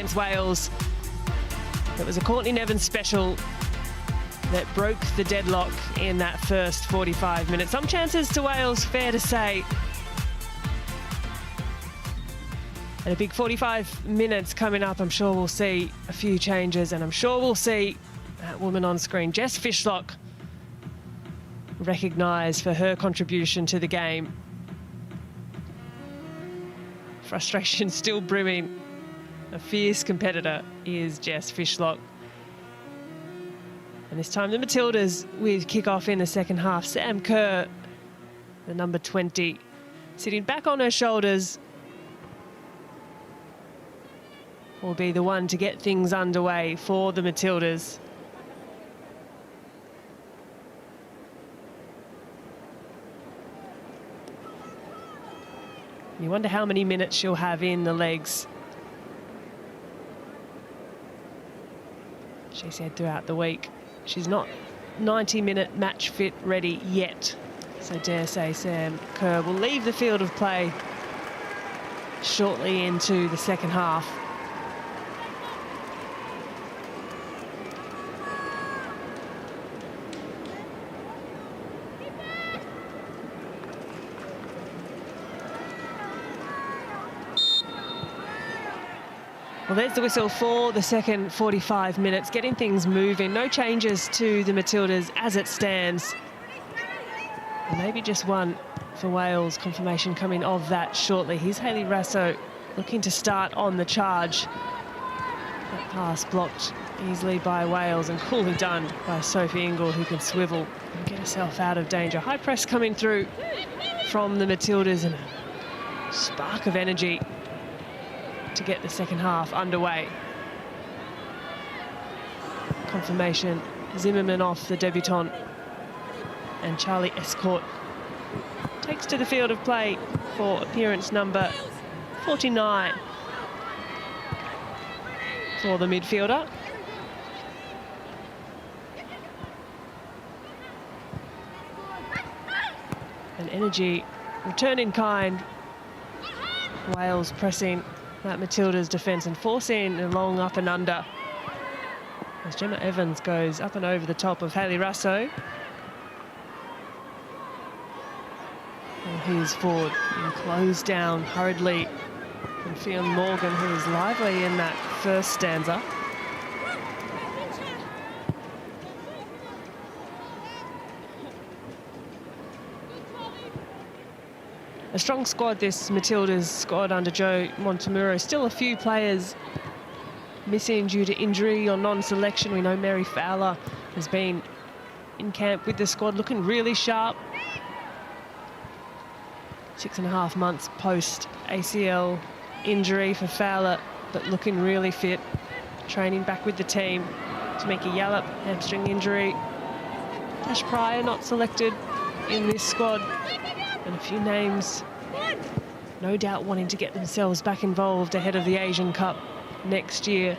against Wales. It was a Courtney Nevin special that broke the deadlock in that first 45 minutes. Some chances to Wales, fair to say. And a big 45 minutes coming up. I'm sure we'll see a few changes, and I'm sure we'll see that woman on screen, Jess Fishlock, recognised for her contribution to the game. Frustration still brimming. A fierce competitor is Jess Fishlock. And this time the Matildas with kick-off in the second half. Sam Kerr, the number 20, sitting back on her shoulders, will be the one to get things underway for the Matildas. You wonder how many minutes she'll have in the legs. She said throughout the week she's not 90-minute match fit ready yet. So dare say Sam Kerr will leave the field of play shortly into the second half. Well, there's the whistle for the second 45 minutes, getting things moving. No changes to the Matildas as it stands. And maybe just one for Wales. Confirmation coming of that shortly. Here's Hayley Raso looking to start on the charge. That pass blocked easily by Wales and coolly done by Sophie Ingle, who can swivel and get herself out of danger. High press coming through from the Matildas and a spark of energy to get the second half underway. Confirmation, Zimmerman off the debutante, and Charlie Escort takes to the field of play for appearance number 49 for the midfielder. And energy return in kind. Wales pressing that Matilda's defence and forcing a long up and under as Gemma Evans goes up and over the top of Hayley Raso. And he's forward and closed down hurriedly from Fionn Morgan, who was lively in that first stanza. A strong squad, this Matildas squad under Joe Montemuro. Still a few players missing due to injury or non-selection. We know Mary Fowler has been in camp with the squad, looking really sharp. 6.5 months post ACL injury for Fowler, but looking really fit. Training back with the team. Tamika Yallop, hamstring injury. Tash Pryor not selected in this squad. And a few names, no doubt wanting to get themselves back involved ahead of the Asian Cup next year.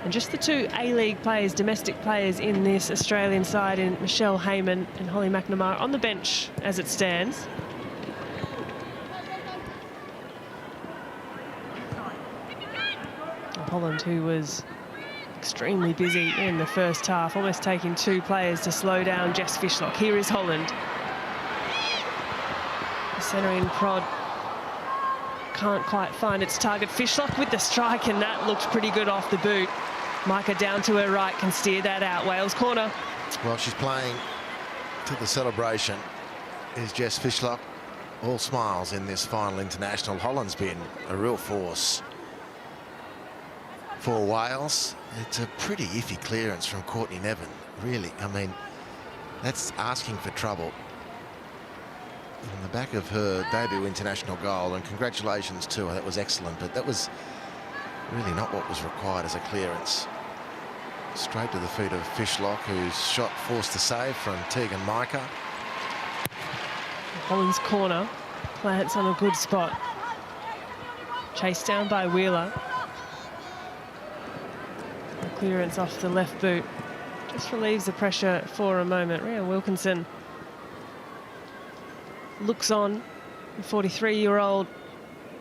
And just the two A-League players, domestic players in this Australian side, in Michelle Heyman and Holly McNamara, on the bench as it stands. And Holland, who was extremely busy in the first half, almost taking two players to slow down Jess Fishlock. Here is Holland. The centering prod can't quite find its target. Fishlock with the strike, and that looked pretty good off the boot. Micah down to her right can steer that out. Wales corner. Well, she's playing to the celebration is Jess Fishlock. All smiles in this final international. Holland's been a real force for Wales. It's a pretty iffy clearance from Courtney Nevin, really. I mean, that's asking for trouble. On the back of her debut international goal, and congratulations to her, that was excellent, but that was really not what was required as a clearance. Straight to the feet of Fishlock, whose shot forced the save from Tegan Micah. Holland's corner plants on a good spot. Chased down by Wheeler. The clearance off the left boot just relieves the pressure for a moment. Rhea Wilkinson looks on, the 43-year-old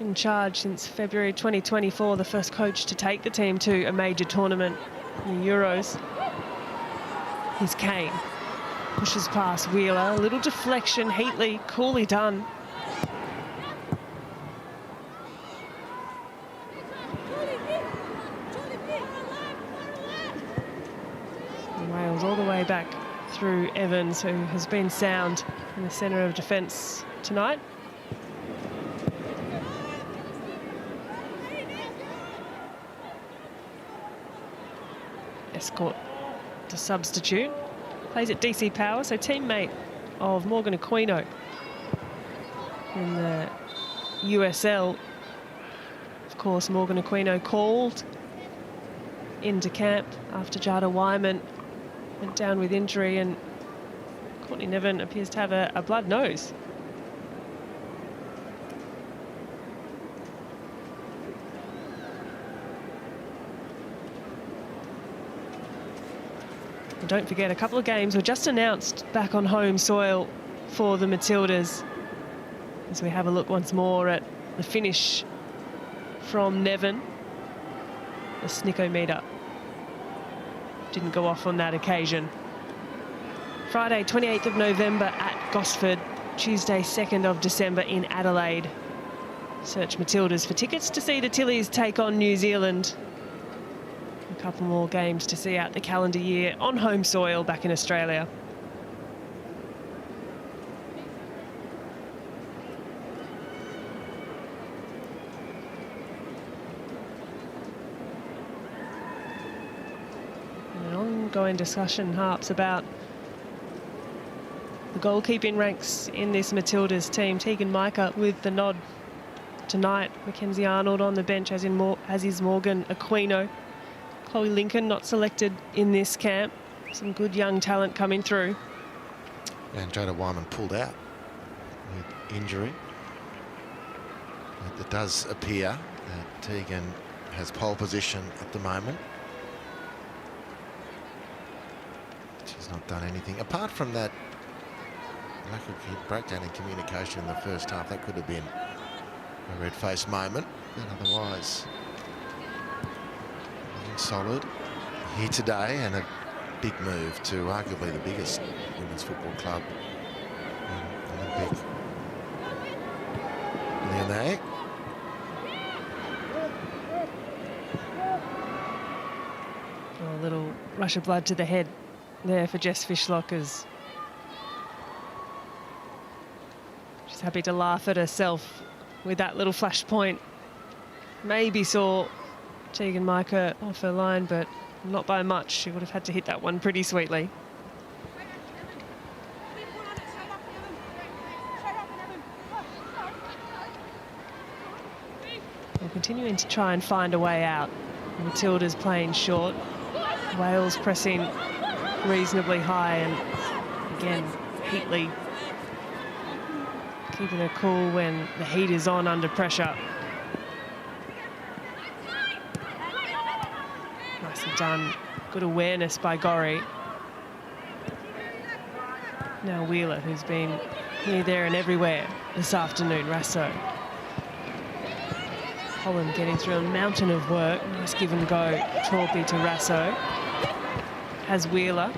in charge since February 2024, the first coach to take the team to a major tournament in the Euros. Here's Kane. Pushes past Wheeler. A little deflection. Heatley, coolly done. And Wales all the way back through Evans, who has been sound in the centre of defence tonight. Escort to substitute. Plays at DC Power, so teammate of Morgan Aquino in the USL. Of course, Morgan Aquino called into camp after Jada Wyman went down with injury, and Courtney Nevin appears to have a blood nose. And don't forget, a couple of games were just announced back on home soil for the Matildas, as we have a look once more at the finish from Nevin. The snickometer didn't go off on that occasion. Friday, 28th of November at Gosford, Tuesday, 2nd of December in Adelaide. Search Matildas for tickets to see the Tillies take on New Zealand. A couple more games to see out the calendar year on home soil back in Australia. An ongoing discussion, Harps, about the goalkeeping ranks in this Matildas team. Tegan Micah with the nod tonight. Mackenzie Arnold on the bench, as is Morgan Aquino. Chloe Lincoln not selected in this camp. Some good young talent coming through. And Jada Wyman pulled out with injury. It does appear that Tegan has pole position at the moment. She's not done anything. Apart from that lack of breakdown in communication in the first half, that could have been a red-faced moment. But otherwise, solid here today, and a big move to arguably the biggest women's football club in Olympic Lyonnais. A little rush of blood to the head there for Jess Fishlock, as she's happy to laugh at herself with that little flashpoint. Maybe saw Tegan Micah off her line, but not by much. She would have had to hit that one pretty sweetly. We're continuing to try and find a way out. Matilda's playing short. Wales pressing reasonably high, and again, Heatley keeping her cool when the heat is on under pressure. Nicely done. Good awareness by Gorry. Now Wheeler, who's been here, there and everywhere this afternoon. Rasso. Holland getting through a mountain of work. Nice give and go. Torpy to Rasso. Has Wheeler.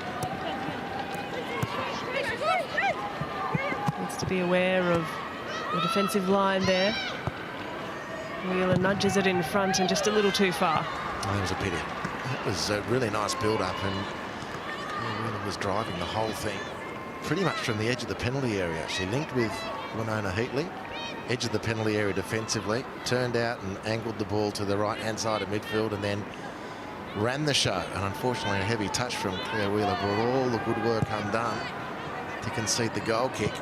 Needs to be aware of the defensive line there. Wheeler nudges it in front and just a little too far. Oh, that was a pity. It was a really nice build-up, and Wheeler was driving the whole thing pretty much from the edge of the penalty area. She linked with Winona Heatley, edge of the penalty area defensively, turned out and angled the ball to the right-hand side of midfield, and then ran the show. And unfortunately, a heavy touch from Claire Wheeler brought all the good work undone to concede the goal kick.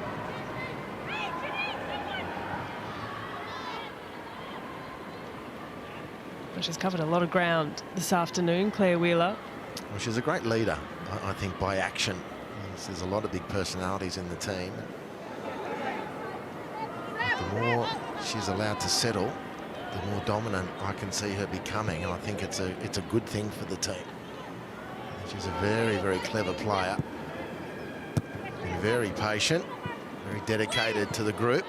She's covered a lot of ground this afternoon, Claire Wheeler. Well, she's a great leader, I think, by action. There's a lot of big personalities in the team. The more she's allowed to settle, the more dominant I can see her becoming, and I think it's a good thing for the team. She's a very, very clever player. Been very patient, very dedicated to the group.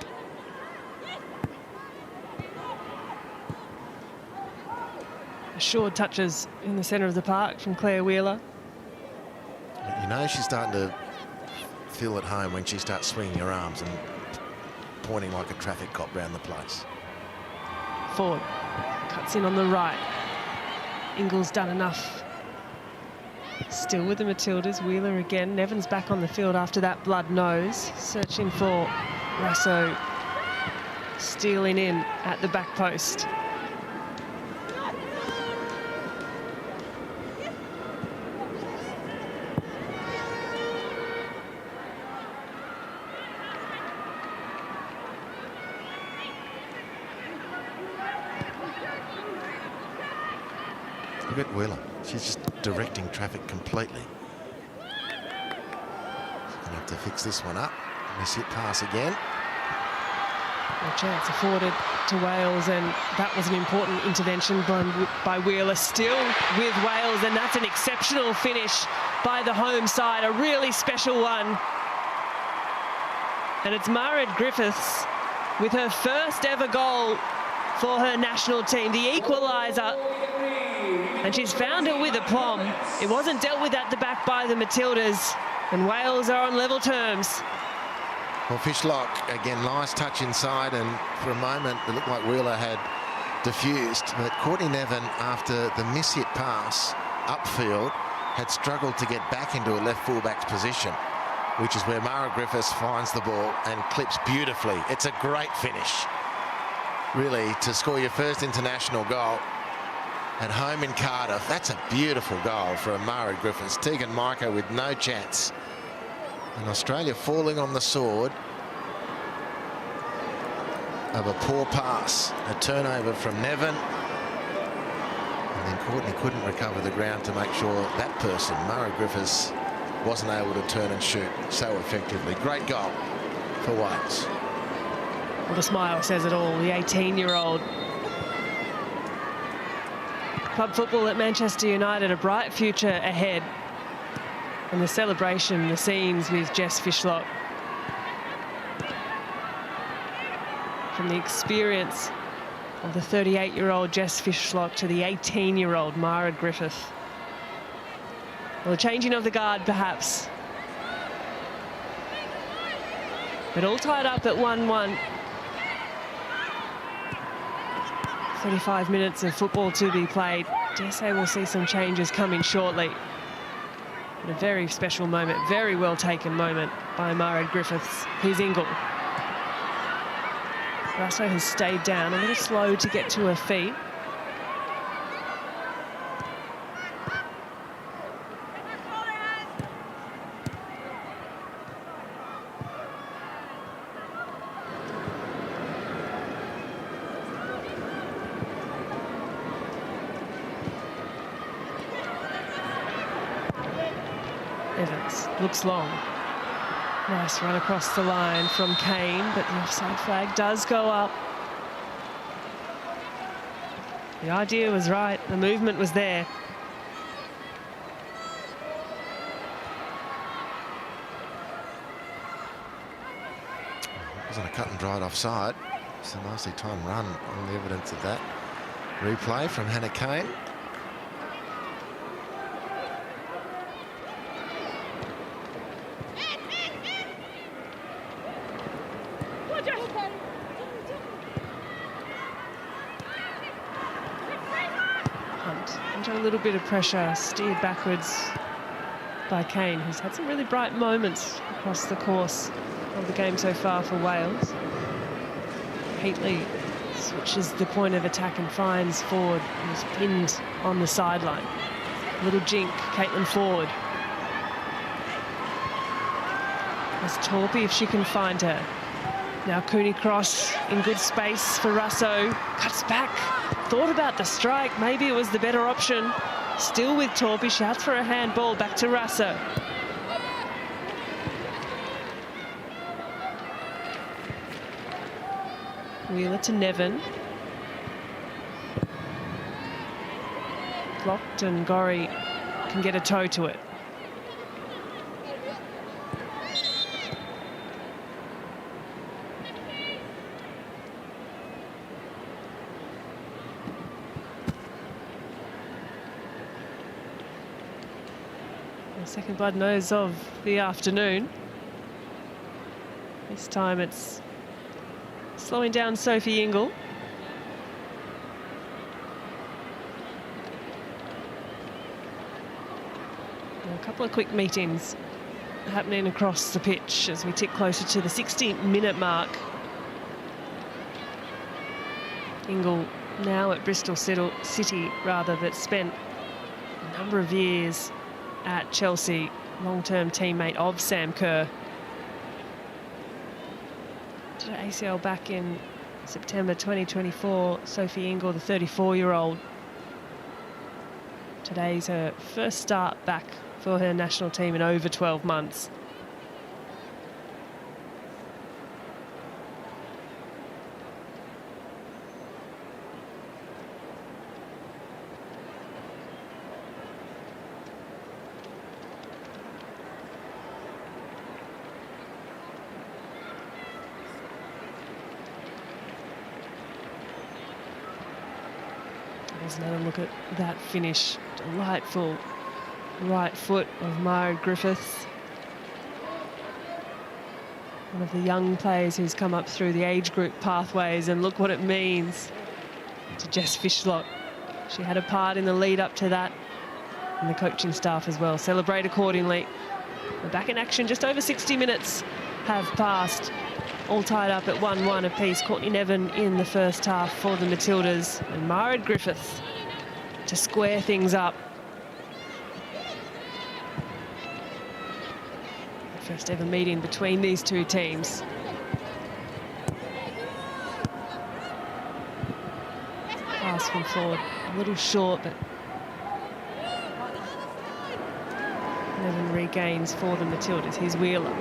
assured touches in the centre of the park from Claire Wheeler. You know she's starting to feel at home when she starts swinging her arms and pointing like a traffic cop round the place. Ford cuts in on the right. Ingles done enough. Still with the Matildas. Wheeler again. Nevin's back on the field after that blood nose. Searching for Rasso. Stealing in at the back post. Look at Wheeler. She's just directing traffic completely. Gonna have to fix this one up. Miss hit pass again. A chance afforded to Wales, and that was an important intervention by Wheeler. Still with Wales, and that's an exceptional finish by the home side, a really special one. And it's Mara Griffiths with her first ever goal for her national team, the equaliser. And she's found it with aplomb. It wasn't dealt with at the back by the Matildas, and Wales are on level terms. Well, Fishlock, again, nice touch inside, and for a moment it looked like Wheeler had diffused, but Courtney Nevin, after the miss-hit pass upfield, had struggled to get back into a left fullback's position, which is where Mara Griffiths finds the ball and clips beautifully. It's a great finish, really, to score your first international goal at home in Cardiff. That's a beautiful goal for Mara Griffiths. Tegan Micah with no chance. And Australia falling on the sword of a poor pass. A turnover from Nevin. And then Courtney couldn't recover the ground to make sure that person, Mara Griffiths, wasn't able to turn and shoot so effectively. Great goal for Wales. Well, the smile says it all. The 18-year-old. Club football at Manchester United, a bright future ahead. And the celebration, the scenes with Jess Fishlock. From the experience of the 38-year-old Jess Fishlock to the 18-year-old Mara Griffith. Well, a changing of the guard, perhaps. But all tied up at 1-1. 35 minutes of football to be played. Dare say we'll see some changes coming shortly. But a very special moment, very well taken moment by Mara Griffiths. Here's Ingle. Rasso has stayed down, a little slow to get to her feet. Evans looks long. Nice run across the line from Kane, but the offside flag does go up. The idea was right, the movement was there. It wasn't a cut and dried offside. It's a nicely timed run on the evidence of that. Replay from Hannah Kane. Under a little bit of pressure, steered backwards by Kane, who's had some really bright moments across the course of the game so far for Wales. Heatley switches the point of attack and finds Ford, who's pinned on the sideline. Little jink, Caitlin Ford. There's Torpy if she can find her. Now Cooney Cross in good space for Rasso. Cuts back. Thought about the strike. Maybe it was the better option. Still with Torpy. Shouts for a handball. Back to Rasso. Wheeler to Nevin. Blocked, and Gorry can get a toe to it. The second blood nose of the afternoon. This time it's slowing down Sophie Ingle. A couple of quick meetings happening across the pitch as we tick closer to the 60-minute mark. Ingle now at Bristol City, that spent a number of years at Chelsea, long-term teammate of Sam Kerr. Did an ACL back in September 2024. Sophie Ingle, the 34-year-old. Today's her first start back for her national team in over 12 months. There's another look at that finish. Delightful right foot of Myra Griffiths. One of the young players who's come up through the age group pathways, and look what it means to Jess Fishlock. She had a part in the lead up to that, and the coaching staff as well. Celebrate accordingly. We're back in action. Just over 60 minutes have passed. All tied up at 1-1 apiece. Courtney Nevin in the first half for the Matildas, and Myra Griffiths to square things up. First ever meeting between these two teams. Pass from forward, a little short, but Nevin regains for the Matildas. Here's Wheeler.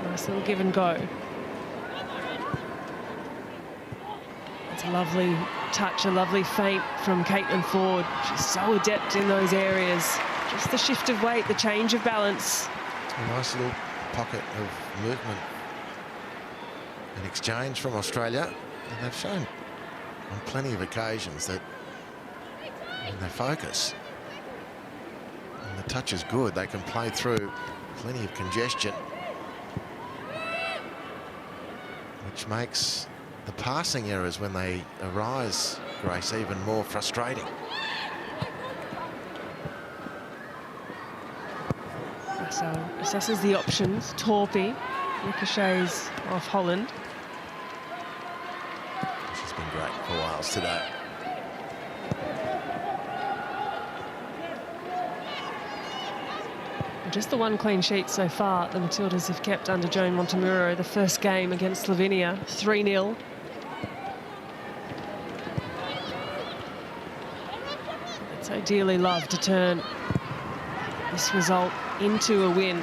Nice little give and go. It's a lovely touch, a lovely feint from Caitlin Ford. She's so adept in those areas. Just the shift of weight, the change of balance. A nice little pocket of movement and exchange from Australia. And they've shown on plenty of occasions that when they focus and the touch is good, they can play through plenty of congestion, which makes the passing errors when they arise, Grace, even more frustrating. So assesses the options. Torpy ricochets off Holland. She's been great for Wales today. Just the one clean sheet so far the Matildas have kept under Joan Montemuro. The first game against Slovenia, 3-0. It's ideally love to turn this result into a win.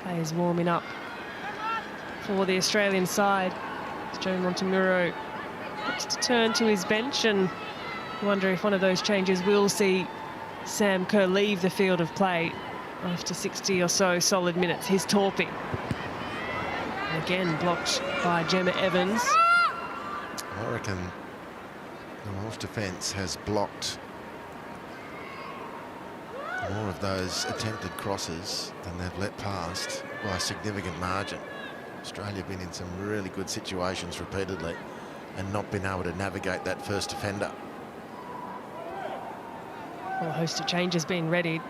Players warming up for the Australian side. As Joan Montemuro looks to turn to his bench, and wonder if one of those changes will see Sam Kerr leave the field of play after 60 or so solid minutes. Here's Torpy. And again blocked by Gemma Evans. I reckon the Welsh defence has blocked more of those attempted crosses than they've let past by a significant margin. Australia have been in some really good situations repeatedly and not been able to navigate that first offender. Well, a host of changes being readied.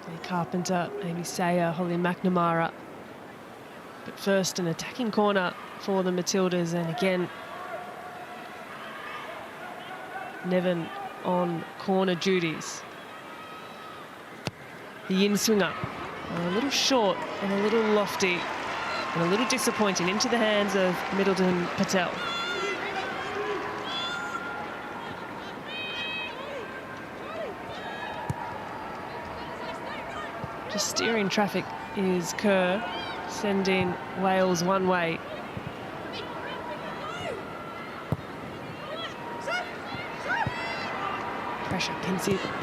Lee Carpenter, Amy Sayer, Holly McNamara. But first, an attacking corner for the Matildas, and again Nevin on corner duties. The in-swinger, a little short and a little lofty and a little disappointing, into the hands of Middleton Patel. Just steering traffic is Kerr, sending Wales one way. Pressure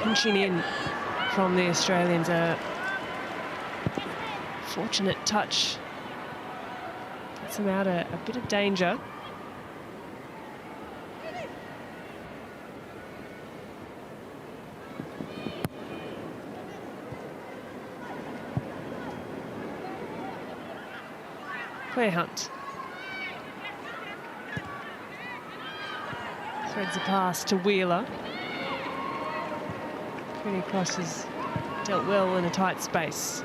pinching in from the Australians. A fortunate touch puts them out a bit of danger. Claire Hunt. Threads a pass to Wheeler. Cooney Cross has dealt well in a tight space.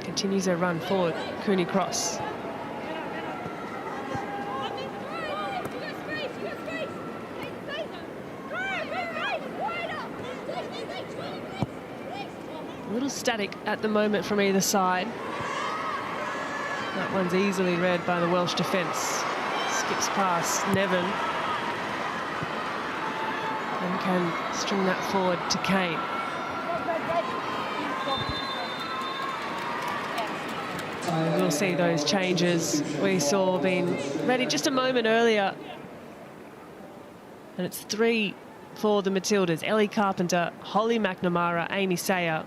Continues her run forward, Cooney Cross. A little static at the moment from either side. That one's easily read by the Welsh defence. Skips past Nevin. And can string that forward to Kane. We'll see those changes we saw being ready just a moment earlier. And it's 3 for the Matildas. Ellie Carpenter, Holly McNamara, Amy Sayer.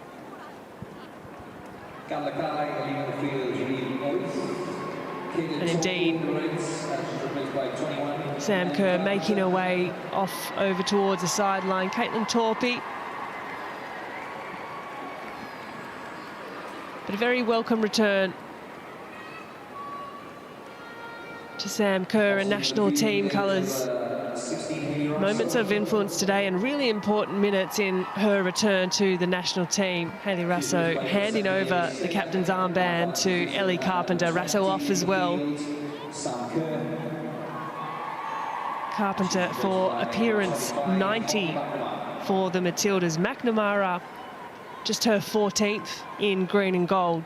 And indeed, Sam Kerr making her way off over towards the sideline. Caitlin Torpey. But a very welcome return to Sam Kerr and national team colours. Moments of influence today and really important minutes in her return to the national team. Hayley Rasso handing over the captain's armband to Ellie Carpenter. Rasso off as well. Carpenter for appearance 90 for the Matildas. McNamara just her 14th in green and gold.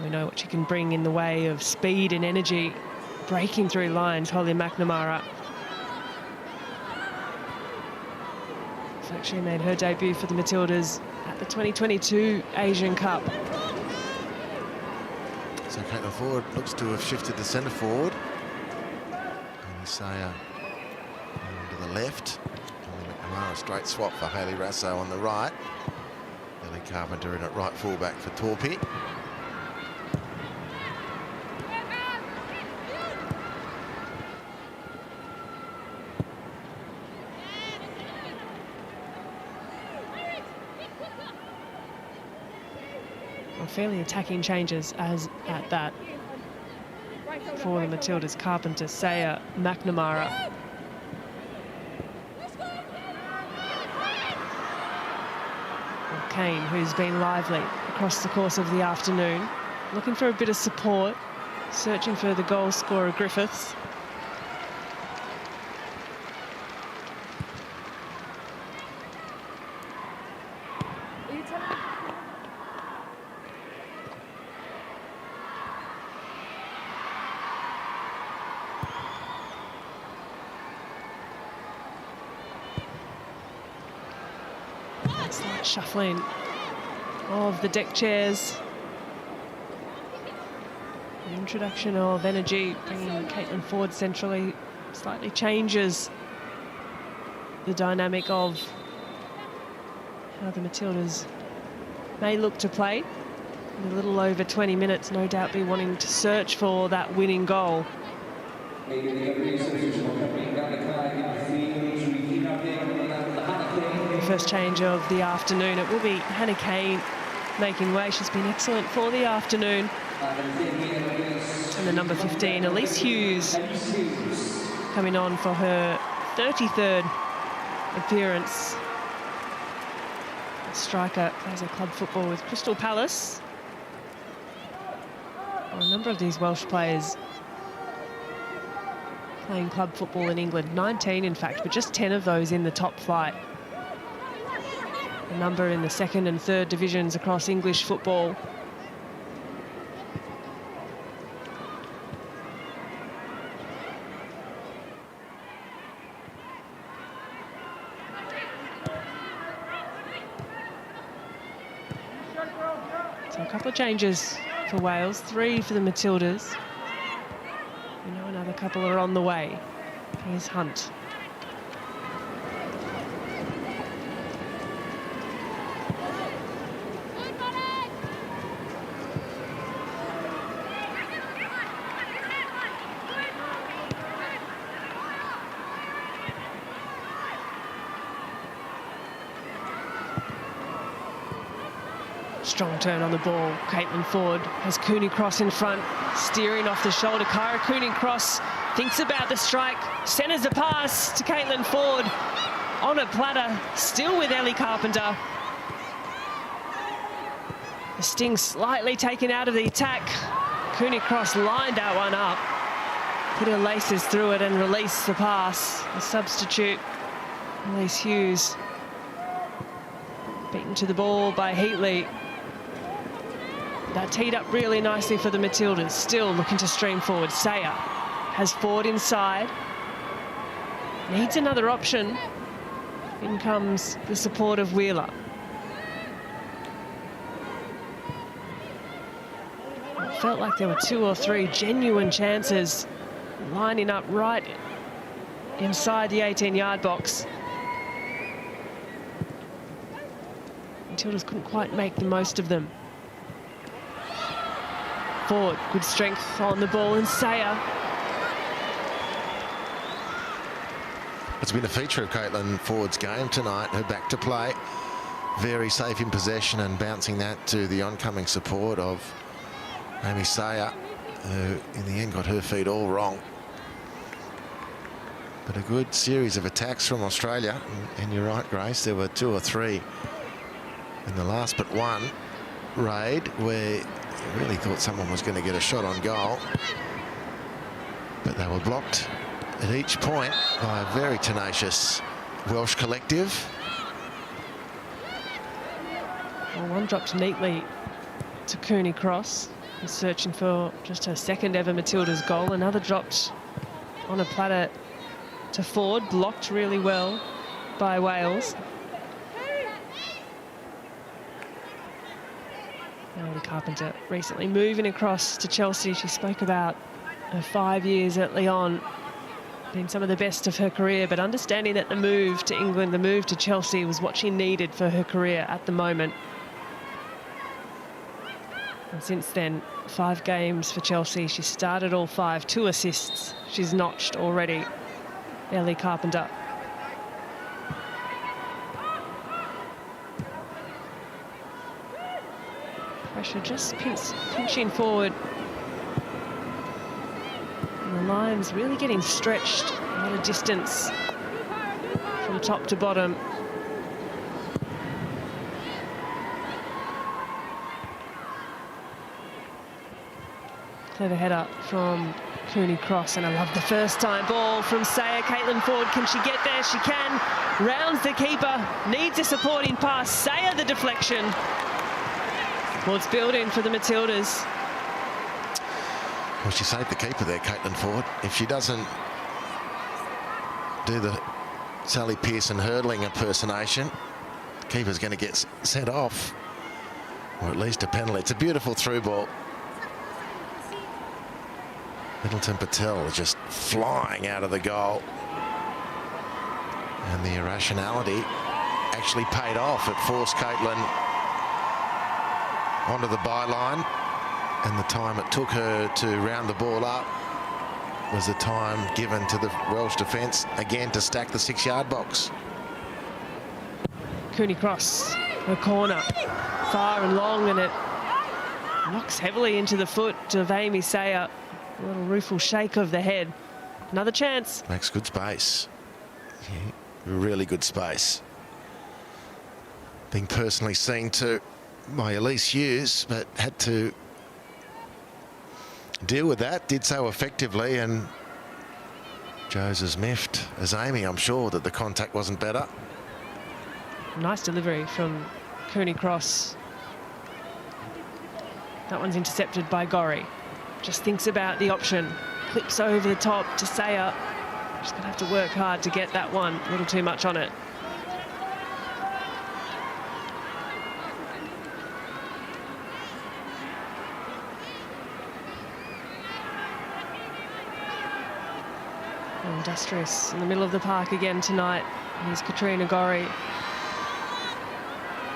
We know what she can bring in the way of speed and energy, breaking through lines, Holly McNamara. She's actually made her debut for the Matildas at the 2022 Asian Cup. So Caitlin Ford looks to have shifted the centre forward. And Sayer to the left. Holly McNamara, straight swap for Hayley Rasso on the right. Ellie Carpenter in at right fullback for Torpey. Fairly attacking changes as at that for the Matildas. Carpenter, Sayer, McNamara. Well, Kane, who's been lively across the course of the afternoon, looking for a bit of support, searching for the goal scorer Griffiths. Slight shuffling of the deck chairs. The introduction of energy, bringing Caitlin Ford centrally, slightly changes the dynamic of how the Matildas may look to play. In a little over 20 minutes, no doubt be wanting to search for that winning goal. First change of the afternoon. It will be Hannah Kane making way. She's been excellent for the afternoon. And the number 15, Elise Hughes, coming on for her 33rd appearance. The striker plays her club football with Crystal Palace. Well, a number of these Welsh players playing club football in England. 19, in fact, but just 10 of those in the top flight. A number in the second and third divisions across English football. So a couple of changes for Wales, 3 for the Matildas. We know another couple are on the way. Here's Hunt. Strong turn on the ball. Caitlin Ford has Cooney Cross in front, steering off the shoulder. Kyra Cooney Cross thinks about the strike, centres a pass to Caitlin Ford on a platter, still with Ellie Carpenter. The sting slightly taken out of the attack. Cooney Cross lined that one up, put her laces through it and released the pass. The substitute, Elise Hughes, beaten to the ball by Heatley. That teed up really nicely for the Matildas. Still looking to stream forward. Sayer has Ford inside. Needs another option. In comes the support of Wheeler. It felt like there were 2 or 3 genuine chances lining up right inside the 18-yard box. Matildas couldn't quite make the most of them. Ford, good strength on the ball, and Sayer. It's been a feature of Caitlin Ford's game tonight, her back to play. Very safe in possession and bouncing that to the oncoming support of Amy Sayer, who in the end got her feet all wrong. But a good series of attacks from Australia. And you're right, Grace, there were 2 or 3 in the last but one raid where I really thought someone was going to get a shot on goal, but they were blocked at each point by a very tenacious Welsh collective. Well, one dropped neatly to Cooney Cross, who's searching for just her second ever Matildas goal. Another dropped on a platter to Ford, blocked really well by Wales. Ellie Carpenter recently moving across to Chelsea. She spoke about her 5 years at Lyon being some of the best of her career, but understanding that the move to England, the move to Chelsea, was what she needed for her career at the moment. And since then, 5 games for Chelsea. She started all 5, 2 assists she's notched already. Ellie Carpenter. Pressure just pinching forward. And the line's really getting stretched. A lot of distance from top to bottom. Clever header from Cooney Cross, and I love the first time ball from Sayer. Caitlin Ford, can she get there? She can. Rounds the keeper, needs a supporting pass. Sayer the deflection. Well, it's building for the Matildas. Well, she saved the keeper there, Caitlin Ford. If she doesn't do the Sally Pearson hurdling impersonation, the keeper's going to get sent off, or at least a penalty. It's a beautiful through ball. Middleton Patel is just flying out of the goal. And the irrationality actually paid off. It forced Caitlin onto the byline, and the time it took her to round the ball up was the time given to the Welsh defence again to stack the 6-yard box. Cooney Cross, her corner, far and long, and it knocks heavily into the foot of Amy Sayer. A little rueful shake of the head. Another chance. Makes good space. Yeah, really good space. Being personally seen to by Elise Hughes, but had to deal with that. Did so effectively, and Joe's as miffed as Amy, I'm sure, that the contact wasn't better. Nice delivery from Cooney Cross. That one's intercepted by Gorry. Just thinks about the option. Clips over the top to Sayer. Just going to have to work hard to get that one. A little too much on it. Industrious in the middle of the park again tonight. Here's Katrina Gorry,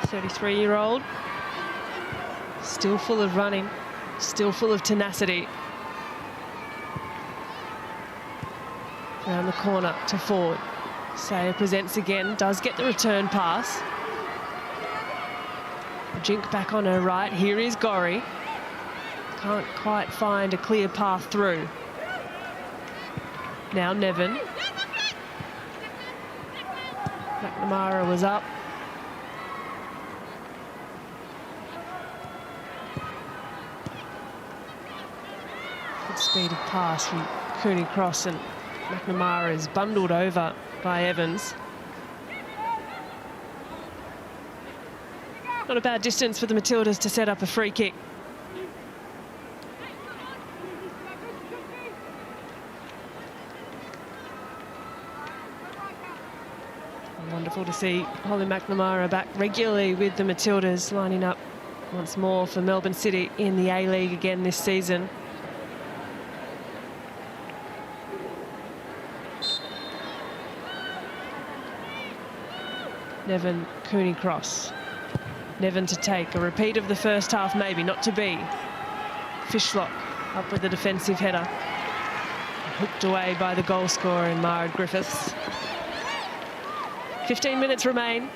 33-year-old, still full of running, still full of tenacity. Around the corner to Ford. Sayer presents again, does get the return pass. Jink back on her right. Here is Gorry. Can't quite find a clear path through. Now Nevin. McNamara was up. Good speed of pass from Cooney Cross, and McNamara is bundled over by Evans. Not a bad distance for the Matildas to set up a free kick. Wonderful to see Holly McNamara back regularly with the Matildas, lining up once more for Melbourne City in the A-League again this season. Nevin, Cooney Cross. Nevin to take. A repeat of the first half, maybe, not to be. Fishlock up with the defensive header. Hooked away by the goal scorer in Mara Griffiths. 15 minutes remain.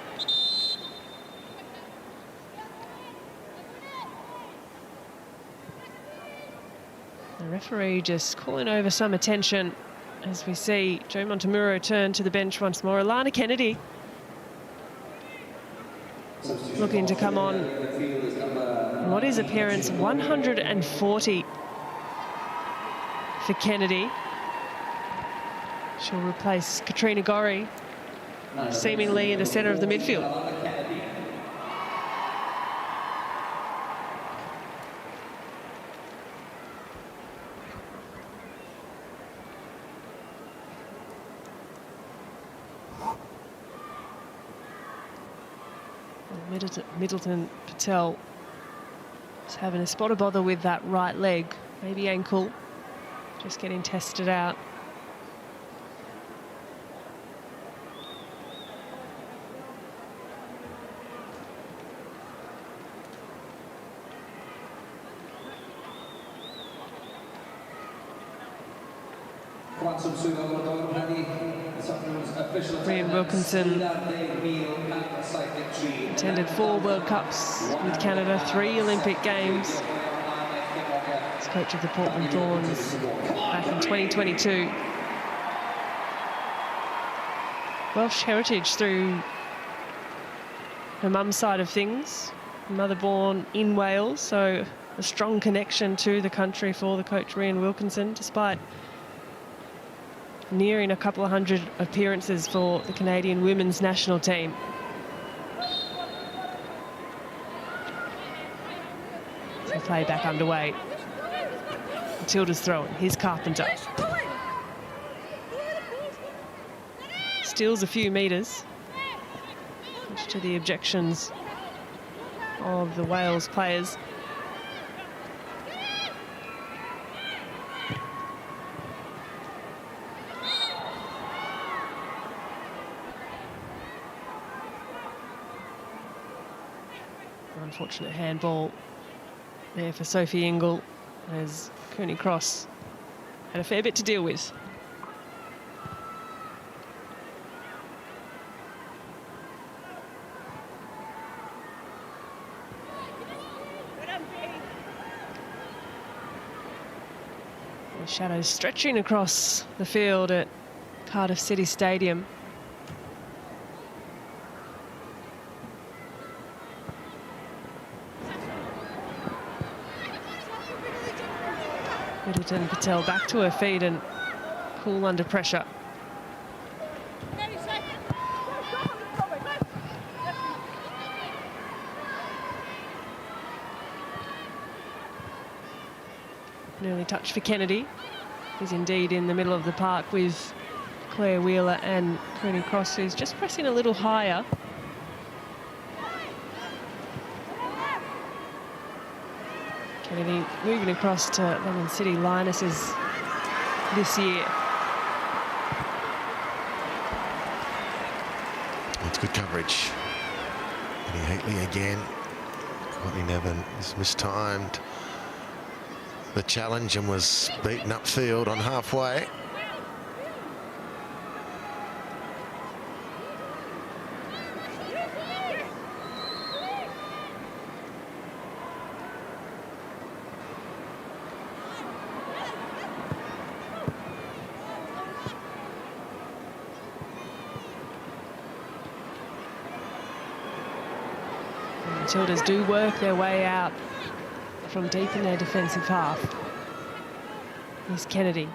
The referee just calling over some attention as we see Joe Montemuro turn to the bench once more. Alana Kennedy looking to come on. What is appearance 140 for Kennedy. She'll replace Katrina Gorry, seemingly in the centre of the midfield. Middleton Patel is having a spot of bother with that right leg, maybe ankle, just getting tested out. Rhian Wilkinson attended 4 World Cups with Canada, 3 Olympic Games. As coach of the Portland Thorns back in 2022. Welsh heritage through her mum's side of things. Mother born in Wales, so a strong connection to the country for the coach Rhian Wilkinson, despite nearing a couple of hundred appearances for the Canadian women's national team. So play back underway. Matilda's throwing. Here's Carpenter. Steals a few metres, much to the objections of the Wales players. Unfortunate handball there for Sophie Ingle, as Cooney Cross had a fair bit to deal with. The shadows stretching across the field at Cardiff City Stadium. Middleton Patel back to her feet and cool under pressure. An early touch for Kennedy. He's indeed in the middle of the park with Claire Wheeler and Cooney Cross, who's just pressing a little higher. Kennedy moving across to London City Lionesses this year. That's good coverage. Eddie Heatley again. Courtney Nevin is mistimed the challenge and was beaten upfield on halfway. Matildas do work their way out from deep in their defensive half. Here's Kennedy.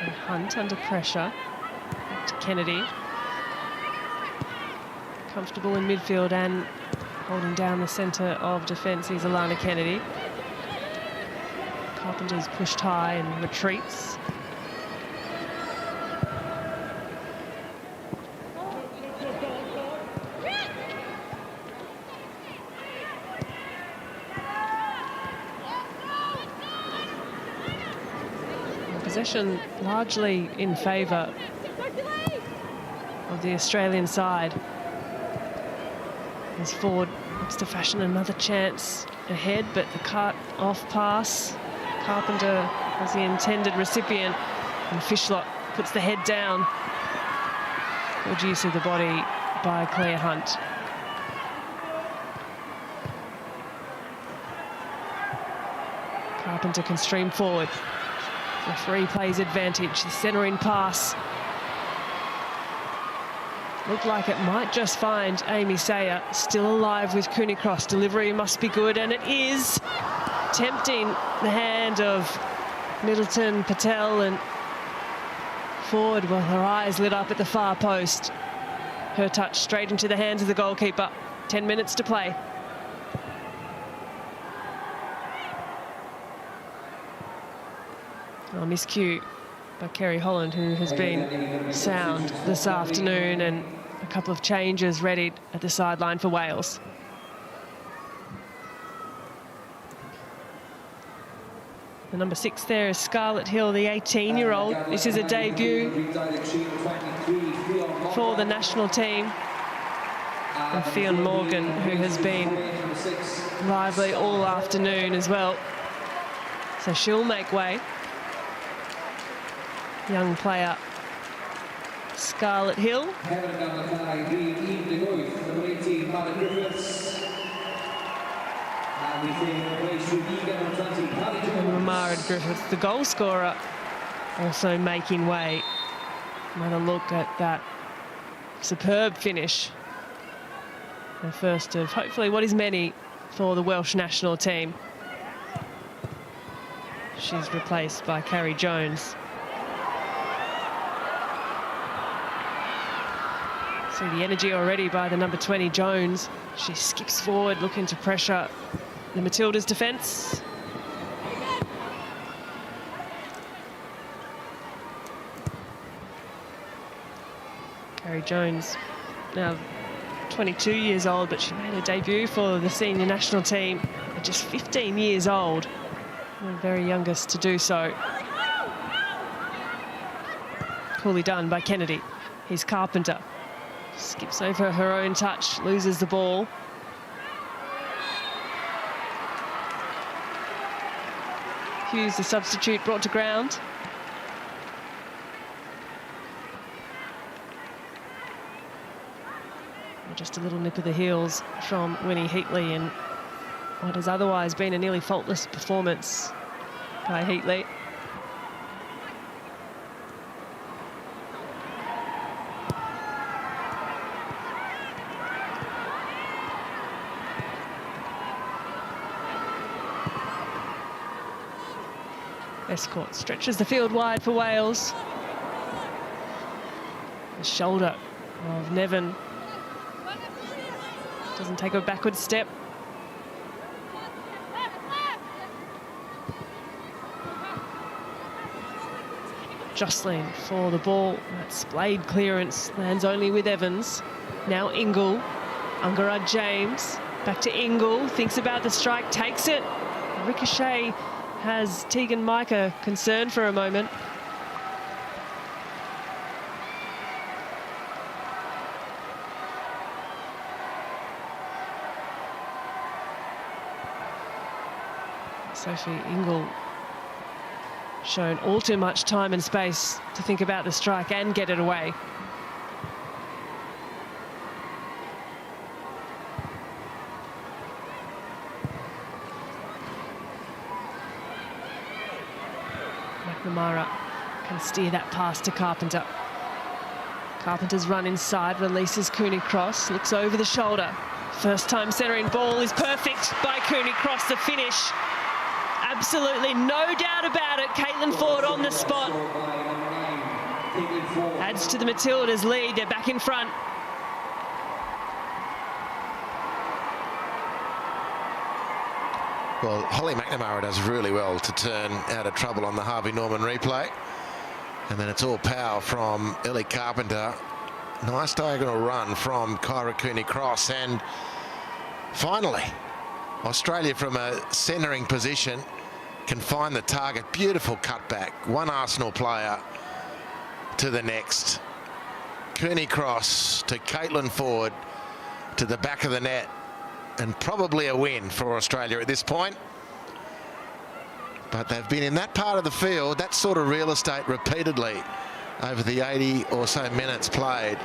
And Hunt under pressure. Back to Kennedy. Comfortable in midfield and holding down the centre of defence is Alana Kennedy. Carpenter's pushed high and retreats. Possession largely in favour of the Australian side. As Ford looks to fashion another chance ahead, but the cut-off pass. Carpenter was the intended recipient, and Fishlock puts the head down. Good use of the body by Claire Hunt. Carpenter can stream forward. Referee plays advantage. The centering pass looked like it might just find Amy Sayer. Still alive with Cooney Cross. Delivery must be good, and it is. Tempting the hand of Middleton, Patel, and Ford. Well, her eyes lit up at the far post. Her touch straight into the hands of the goalkeeper. 10 minutes to play. Oh, miscue by Kerry Holland, who has been sound this afternoon, and a couple of changes readied at the sideline for Wales. The number 6 there is Scarlett Hill, the 18-year-old. This is a debut for the national team. And Fionn Morgan, who has been lively all afternoon as well. So she'll make way. Young player Scarlett Hill. And Ramara Griffiths, the goal scorer, also making way. Another look at that superb finish. The first of hopefully what is many for the Welsh national team. She's replaced by Carrie Jones. See the energy already by the number 20, Jones. She skips forward, looking to pressure the Matildas' defence. Carrie Jones, now 22 years old, but she made her debut for the senior national team at just 15 years old. The very youngest to do so. Coolly done by Kennedy. Here's Carpenter. Skips over her own touch, loses the ball. Hughes, the substitute, brought to ground. Just a little nip of the heels from Winnie Heatley in what has otherwise been a nearly faultless performance by Heatley. Escort stretches the field wide for Wales. The shoulder of Nevin doesn't take a backward step. Jostling for the ball. That splayed clearance lands only with Evans. Now Ingle. Ungarad James. Back to Ingle. Thinks about the strike. Takes it. Ricochet has Tegan Micah concerned for a moment. Sophie Ingle shown all too much time and space to think about the strike and get it away. McNamara can steer that pass to Carpenter. Carpenter's run inside, releases Cooney Cross, looks over the shoulder. First time centering ball is perfect by Cooney Cross. The finish, absolutely no doubt about it. Caitlin Ford on the spot. Adds to the Matildas' lead. They're back in front. Well, Holly McNamara does really well to turn out of trouble on the Harvey Norman replay. And then it's all power from Ellie Carpenter. Nice diagonal run from Kyra Cooney Cross. And finally, Australia from a centering position can find the target. Beautiful cutback. One Arsenal player to the next. Cooney Cross to Caitlin Ford to the back of the net. And probably a win for Australia at this point. But they've been in that part of the field, that sort of real estate repeatedly over the 80 or so minutes played.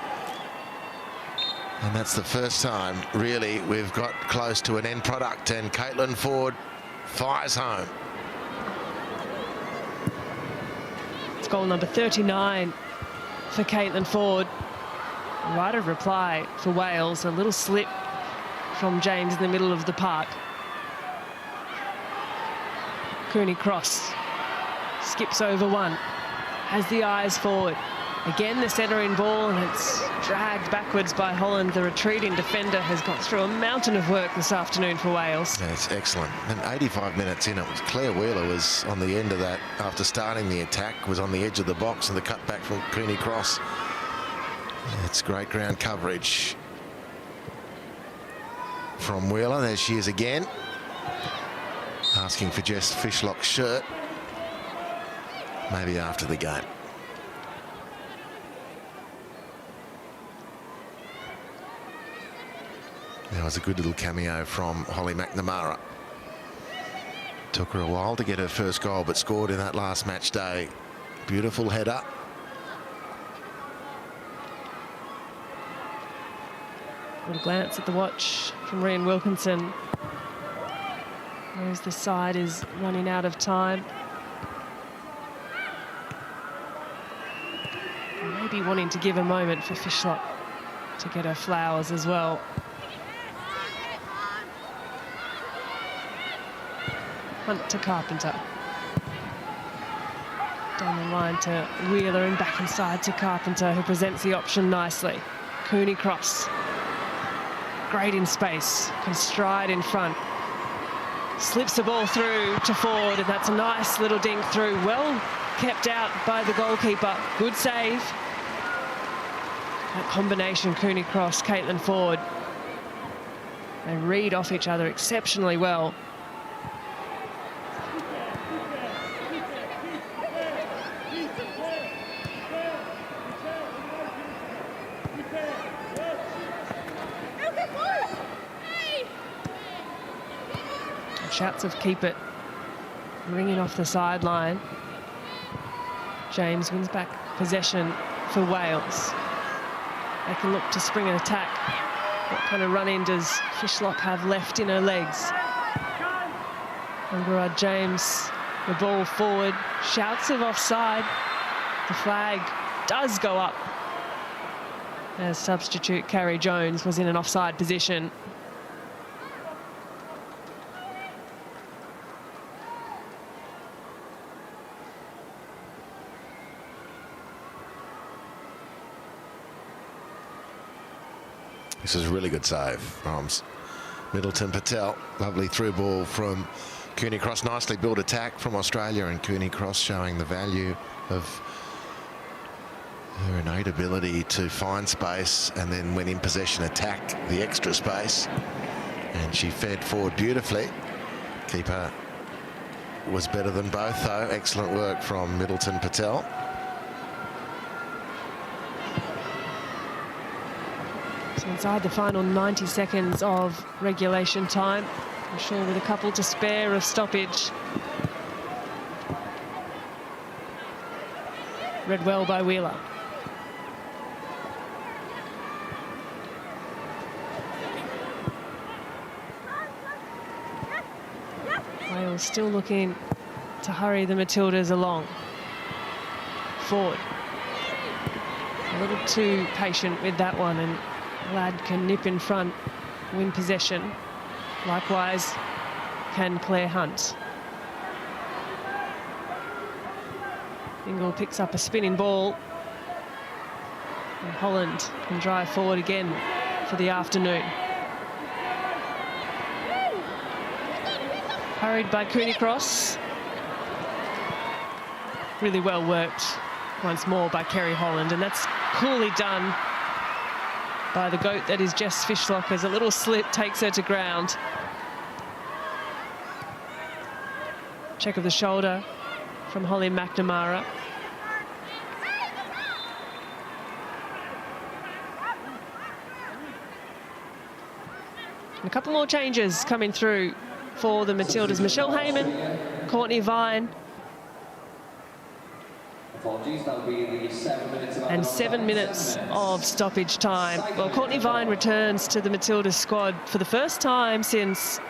And that's the first time, really, we've got close to an end product, and Caitlin Ford fires home. It's goal number 39 for Caitlin Ford. Right of reply for Wales, a little slip from James in the middle of the park. Cooney Cross skips over one, has the eyes forward. Again, the centering ball, and it's dragged backwards by Holland. The retreating defender has got through a mountain of work this afternoon for Wales. That's excellent. And 85 minutes in, it was Claire Wheeler was on the end of that after starting the attack, was on the edge of the box, and the cutback from Cooney Cross. It's great ground coverage from Wheeler. There she is again, asking for Jess Fishlock's shirt, maybe after the game. That was a good little cameo from Holly McNamara. Took her a while to get her first goal, but scored in that last match day. Beautiful header. Little glance at the watch from Rhian Wilkinson. As the side is running out of time. Maybe wanting to give a moment for Fishlock to get her flowers as well. Hunt to Carpenter. Down the line to Wheeler and back inside to Carpenter, who presents the option nicely. Cooney Cross. Great in space, can stride in front. Slips the ball through to Ford, and that's a nice little dink through. Well kept out by the goalkeeper. Good save. That combination, Cooney Cross, Caitlin Ford. They read off each other exceptionally well. Shouts of keep it ringing off the sideline. James wins back possession for Wales. They can look to spring an attack. What kind of run-in does Fishlock have left in her legs? And Gerard James, the ball forward. Shouts of offside. The flag does go up as substitute Carrie Jones was in an offside position. This is a really good save from Middleton Patel. Lovely through ball from Cooney Cross. Nicely built attack from Australia, and Cooney Cross showing the value of her innate ability to find space and then, when in possession, attack the extra space. And she fed forward beautifully. Keeper was better than both, though. Excellent work from Middleton Patel. So inside the final 90 seconds of regulation time, I'm sure with a couple to spare of stoppage. Read well by Wheeler. Wales still looking to hurry the Matildas along. Ford. A little too patient with that one, and Ladd can nip in front, win possession. Likewise can Claire Hunt. Ingle picks up a spinning ball, and Holland can drive forward again for the afternoon. Hurried by Cooney-Cross. Really well worked once more by Kerry Holland, and that's coolly done by the goat that is Jess Fishlock, as a little slip takes her to ground. Check of the shoulder from Holly McNamara. And a couple more changes coming through for the Matildas. Michelle Heyman, Courtney Vine. And 7 minutes of stoppage time. Well, Courtney Vine returns to the Matildas squad for the first time since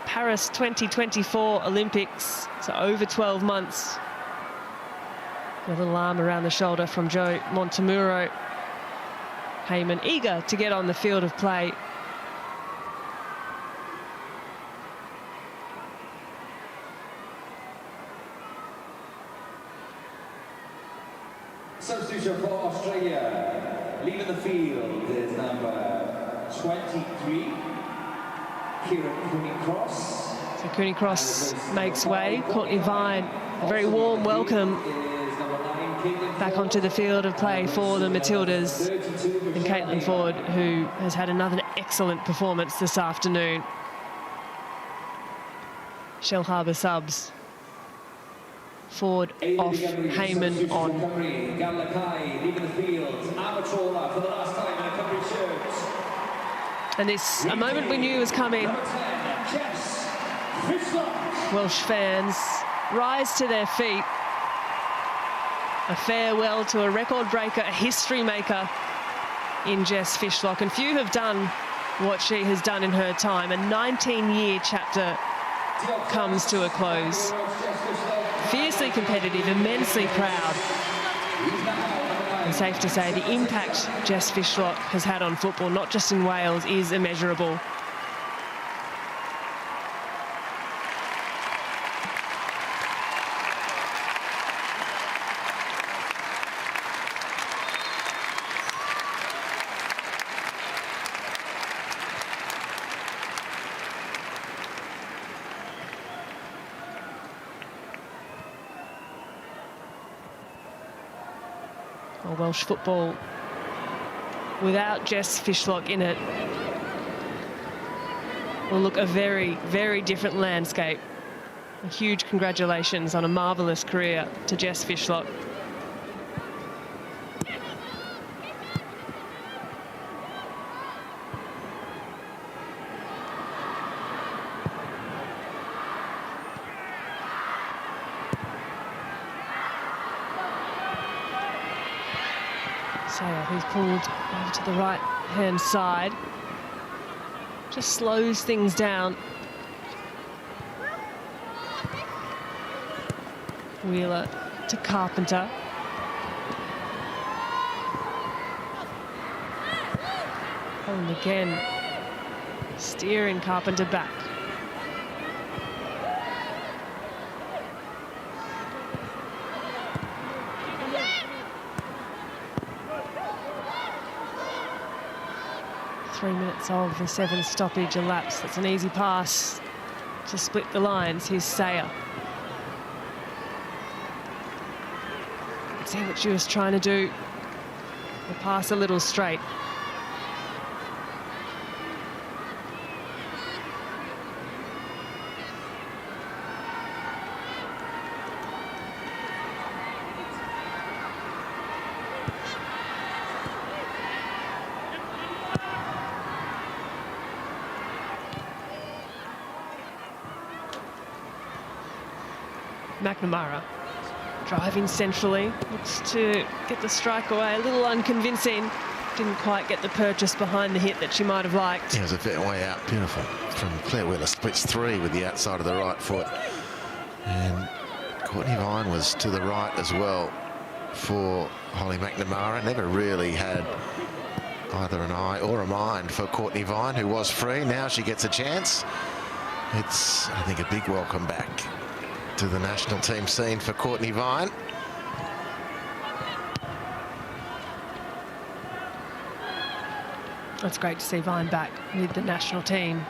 Paris 2024 Olympics, so over 12 months. A little arm around the shoulder from Joe Montemuro. Heyman eager to get on the field of play. Substitution for Australia. Leaving the field is number 23, Kieran Cooney-Cross. So Cooney-Cross makes way. Courtney Vine, a very warm welcome back onto the field of play for the Matildas. And Caitlin Ford, who has had another excellent performance this afternoon. Shell Harbour subs. Ford off, Heyman on. And this, a moment we knew was coming. Welsh fans rise to their feet. A farewell to a record breaker, a history maker in Jess Fishlock. And few have done what she has done in her time. A 19-year chapter comes to a close. Fiercely competitive, immensely proud. And safe to say the impact Jess Fishlock has had on football, not just in Wales, is immeasurable. Well, Welsh football without Jess Fishlock in it will look a very, very different landscape. A huge congratulations on a marvellous career to Jess Fishlock. Sayer, who's pulled over to the right-hand side, just slows things down. Wheeler to Carpenter. And again, steering Carpenter back. Of the 7th stoppage elapsed. That's an easy pass to split the lines. Here's Sayer. See what she was trying to do. The pass a little straight. McNamara driving centrally, looks to get the strike away, a little unconvincing. Didn't quite get the purchase behind the hit that she might have liked. Yeah, it was a fair way out, beautiful. From Claire Wheeler, splits 3 with the outside of the right foot. And Courtney Vine was to the right as well. for Holly McNamara. Never really had either an eye or a mind for Courtney Vine, who was free. Now she gets a chance. It's, I think, a big welcome back to the national team scene for Courtney Vine. It's great to see Vine back with the national team.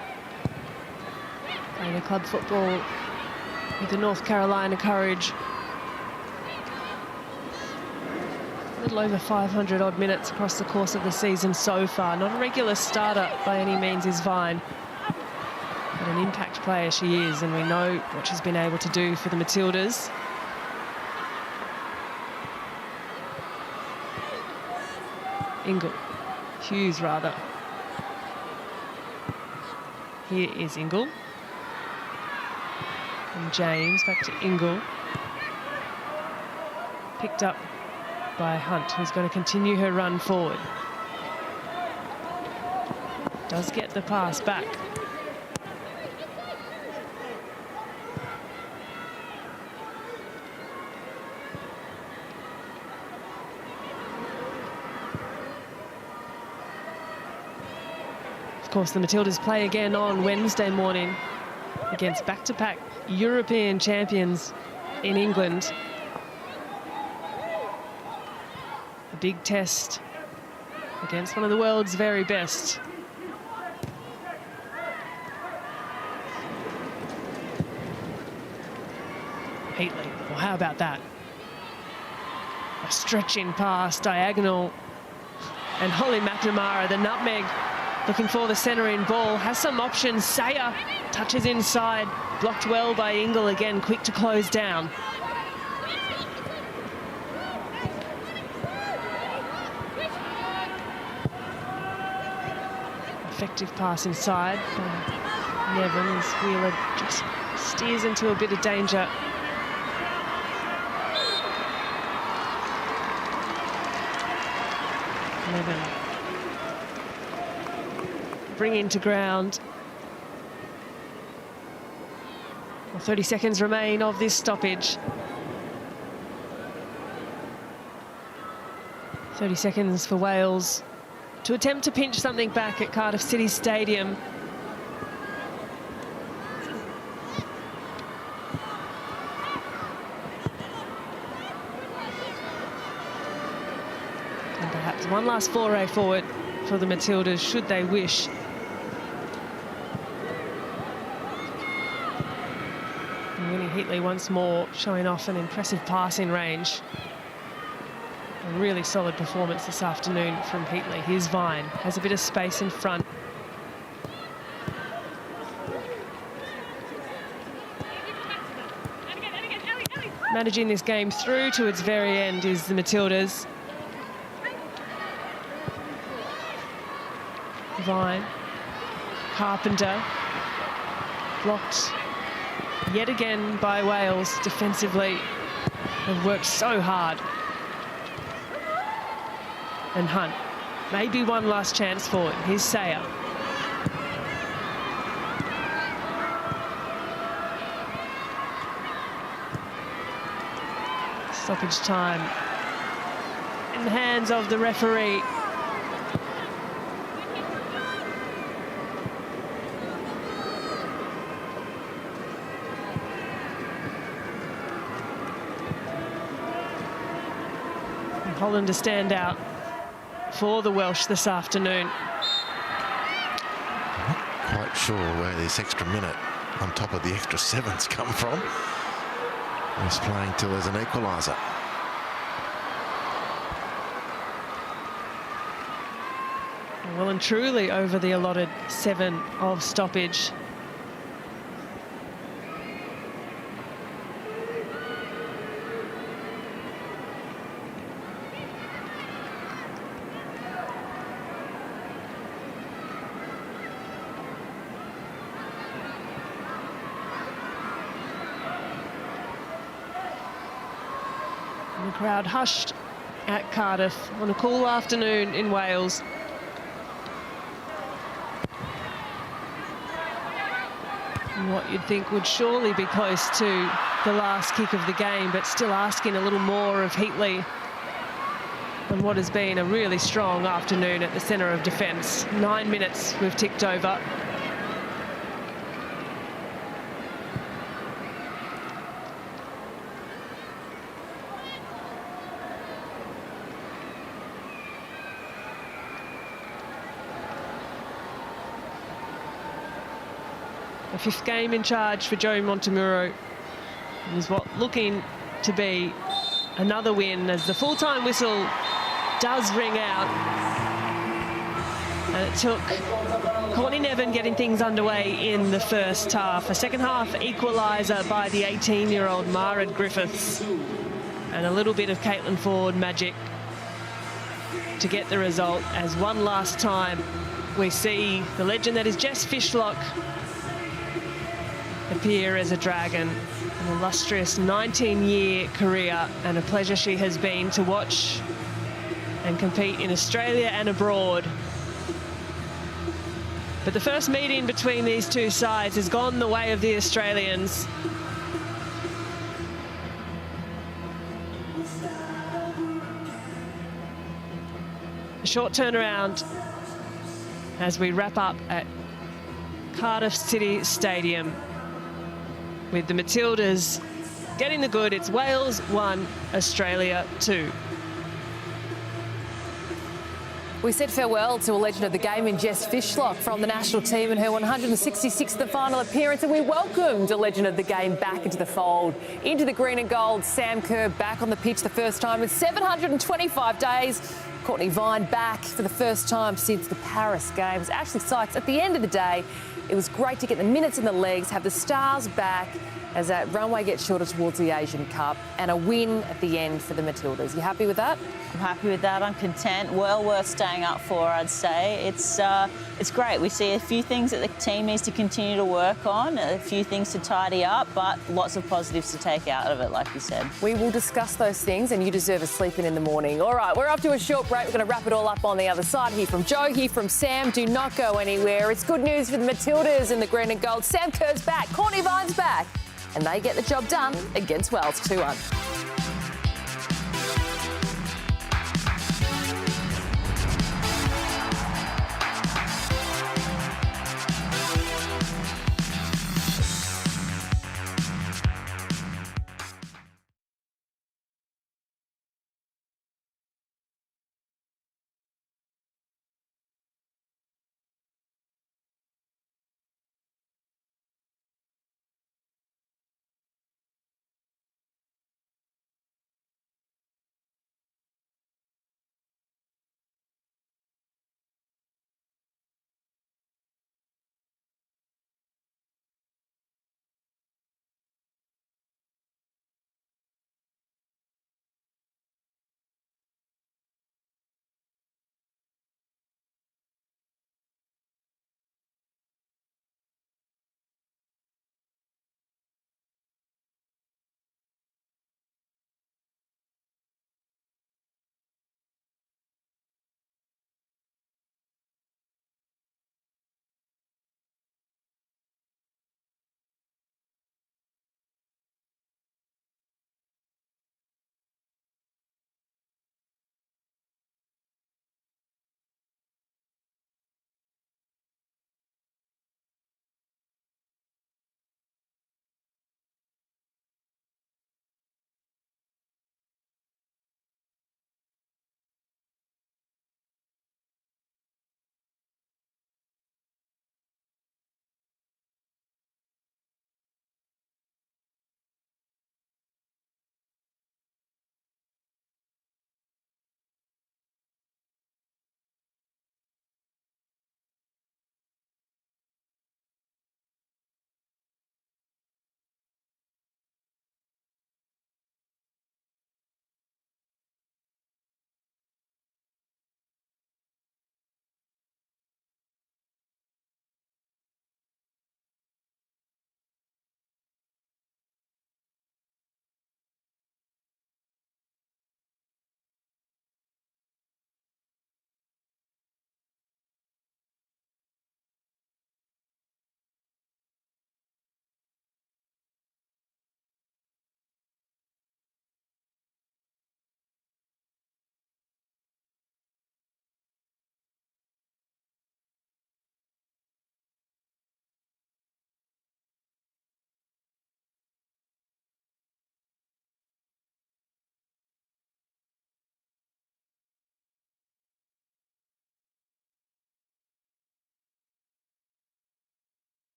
Playing a club football with the North Carolina Courage. A little over 500 odd minutes across the course of the season so far. Not a regular starter by any means is Vine, but an impact player she is, and we know what she's been able to do for the Matildas. Hughes rather. Here is Ingle. And James back to Ingle. Picked up by Hunt, who's going to continue her run forward. Does get the pass back. Of course, the Matildas play again on Wednesday morning against back-to-back European champions in England. A big test against one of the world's very best. Heatley, well, how about that? A stretching pass, diagonal, and Holly McNamara, the nutmeg, looking for the centering ball, has some options. Sayer touches inside, blocked well by Ingle again, quick to close down. Effective pass inside by Nevin as Wheeler just steers into a bit of danger. Nevin bringing to ground. Well, 30 seconds remain of this stoppage. 30 seconds for Wales to attempt to pinch something back at Cardiff City Stadium. And perhaps one last foray forward for the Matildas, should they wish. And Winnie Heatley once more showing off an impressive passing range. A really solid performance this afternoon from Heatley. Here's Vine, has a bit of space in front. Managing this game through to its very end is the Matildas. Vine, Carpenter, blocked yet again by Wales defensively. They've worked so hard. And Hunt, maybe one last chance for it. Here's Sayer. Stoppage time in the hands of the referee. Holland a standout for the Welsh this afternoon. Not quite sure where this extra minute on top of the extra sevens come from. He's playing till there's an equaliser. Well and truly over the allotted 7 of stoppage. The crowd hushed at Cardiff on a cool afternoon in Wales. And what you'd think would surely be close to the last kick of the game, but still asking a little more of Heatley on what has been a really strong afternoon at the centre of defence. 9 minutes we've ticked over. A 5th game in charge for Joe Montemuro. It was what looking to be another win as the full-time whistle does ring out. And it took Courtney Nevin getting things underway in the first half. A second half equaliser by the 18-year-old Mara Griffiths. And a little bit of Caitlin Ford magic to get the result, as one last time we see the legend that is Jess Fishlock appear as a dragon. An illustrious 19-year career, and a pleasure she has been to watch and compete in Australia and abroad. But the first meeting between these two sides has gone the way of the Australians. A short turnaround as we wrap up at Cardiff City Stadium with the Matildas getting the good. It's Wales 1, Australia 2. We said farewell to a legend of the game in Jess Fishlock from the national team in her 166th and final appearance, and we welcomed a legend of the game back into the fold, into the green and gold. Sam Kerr back on the pitch the first time in 725 days. Courtney Vine back for the first time since the Paris Games. Ashley Sykes, at the end of the day, it was great to get the minutes in the legs, have the stars back as that runway gets shorter towards the Asian Cup, and a win at the end for the Matildas. You happy with that? I'm happy with that. I'm content. Well worth staying up for, I'd say. It's great. We see a few things that the team needs to continue to work on, a few things to tidy up, but lots of positives to take out of it, like you said. We will discuss those things, and you deserve a sleep in the morning. All right, we're off to a short break. We're going to wrap it all up on the other side. Here from Joe, here from Sam. Do not go anywhere. It's good news for the Matildas in the green and gold. Sam Kerr's back. Courtney Vine's back. And they get the job done against Wales 2-1.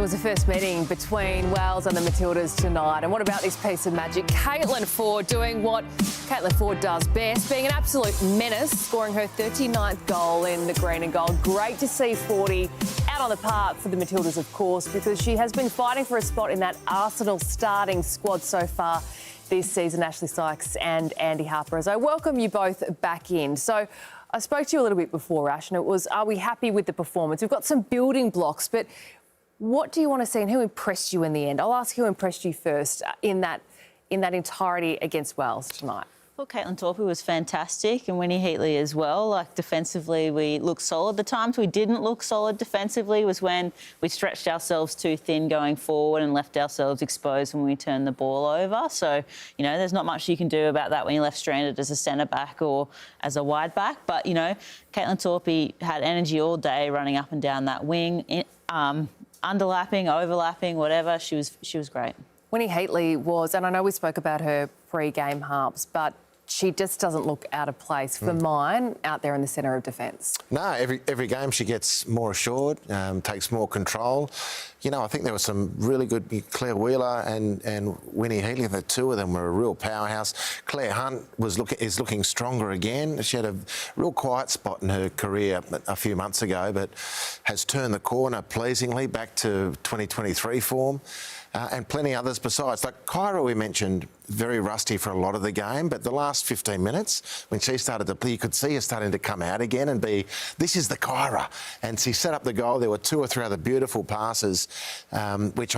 was the first meeting between Wales and the Matildas tonight. And what about this piece of magic? Caitlin Foord doing what Caitlin Foord does best, being an absolute menace, scoring her 39th goal in the green and gold. Great to see Fordy out on the park for the Matildas, of course, because she has been fighting for a spot in that Arsenal starting squad so far this season. Ashley Sykes and Andy Harper, as I welcome you both back in. So I spoke to you a little bit before, Ash, and it was, are we happy with the performance? We've got some building blocks, but what do you want to see and who impressed you in the end? I'll ask who impressed you first in that entirety against Wales tonight. Well, Caitlin Torpey was fantastic, and Winnie Heatley as well. Like, defensively, we looked solid. The times we didn't look solid defensively was when we stretched ourselves too thin going forward and left ourselves exposed when we turned the ball over. So, you know, there's not much you can do about that when you're left stranded as a centre-back or as a wide-back. But, you know, Caitlin Torpey had energy all day running up and down that wing, underlapping, overlapping, whatever. She was great. Winnie Heatley was, and I know we spoke about her pre-game harps, but she just doesn't look out of place for mine out there in the centre of defence. No, every game she gets more assured, takes more control. You know, I think there was some really good Claire Wheeler and Winnie Heatley. The two of them were a real powerhouse. Claire Hunt is looking stronger again. She had a real quiet spot in her career a few months ago, but has turned the corner pleasingly back to 2023 form. And plenty others besides. Like Kyra, we mentioned, very rusty for a lot of the game, but the last 15 minutes, when she started to play, you could see her starting to come out again and be, this is the Kyra. And she set up the goal. There were two or three other beautiful passes, which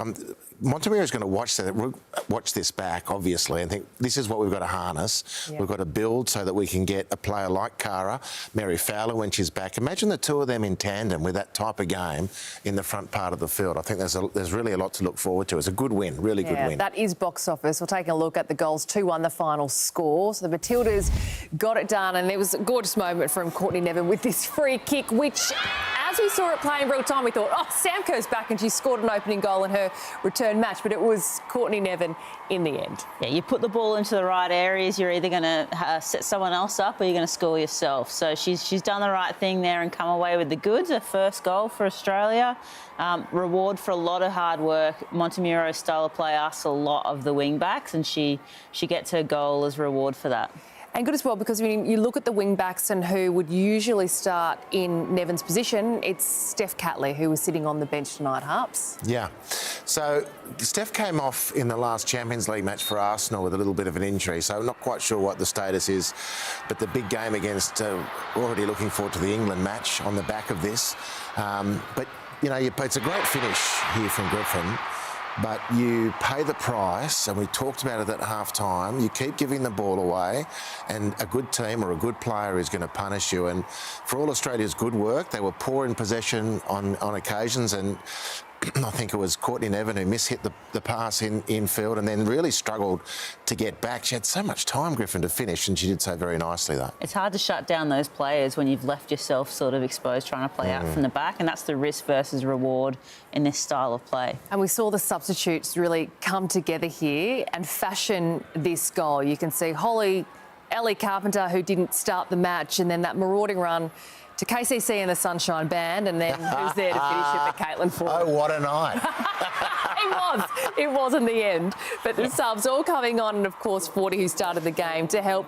Montemiro is going to watch this back, obviously, and think this is what we've got to harness. Yeah. We've got to build so that we can get a player like Cara, Mary Fowler when she's back. Imagine the two of them in tandem with that type of game in the front part of the field. I think there's really a lot to look forward to. It's a good win, really good win. That is box office. We're taking a look at the goals. 2-1 the final score. So the Matildas got it done, and there was a gorgeous moment from Courtney Nevin with this free kick, which, as we saw it play in real time, we thought, oh, Sam Kerr's back, and she scored an opening goal in her return match, but it was Courtney Nevin in the end. Yeah, you put the ball into the right areas, you're either going to set someone else up or you're going to score yourself. So she's done the right thing there and come away with the goods. Her first goal for Australia. Reward for a lot of hard work. Montemiro's style of play asks a lot of the wing backs, and she gets her goal as reward for that. And good as well, because when you look at the wing-backs and who would usually start in Nevin's position, it's Steph Catley, who was sitting on the bench tonight, Harps. Yeah. So Steph came off in the last Champions League match for Arsenal with a little bit of an injury, so I'm not quite sure what the status is. But the big game against, already looking forward to the England match on the back of this. But, you know, it's a great finish here from Griffin. But you pay the price, and we talked about it at half-time. You keep giving the ball away, and a good team or a good player is going to punish you. And for all Australia's good work, they were poor in possession on occasions, and I think it was Courtney Nevin who mishit the pass in field and then really struggled to get back. She had so much time, Griffin, to finish, and she did so very nicely, though. It's hard to shut down those players when you've left yourself sort of exposed trying to play out from the back, and that's the risk versus reward in this style of play. And we saw the substitutes really come together here and fashion this goal. You can see Ellie Carpenter, who didn't start the match, and then that marauding run to KCC and the Sunshine Band, and then who's there to finish it? The Caitlin Foord. Oh, what a night. It was in the end. But the subs all coming on, and of course, Fordy, who started the game, to help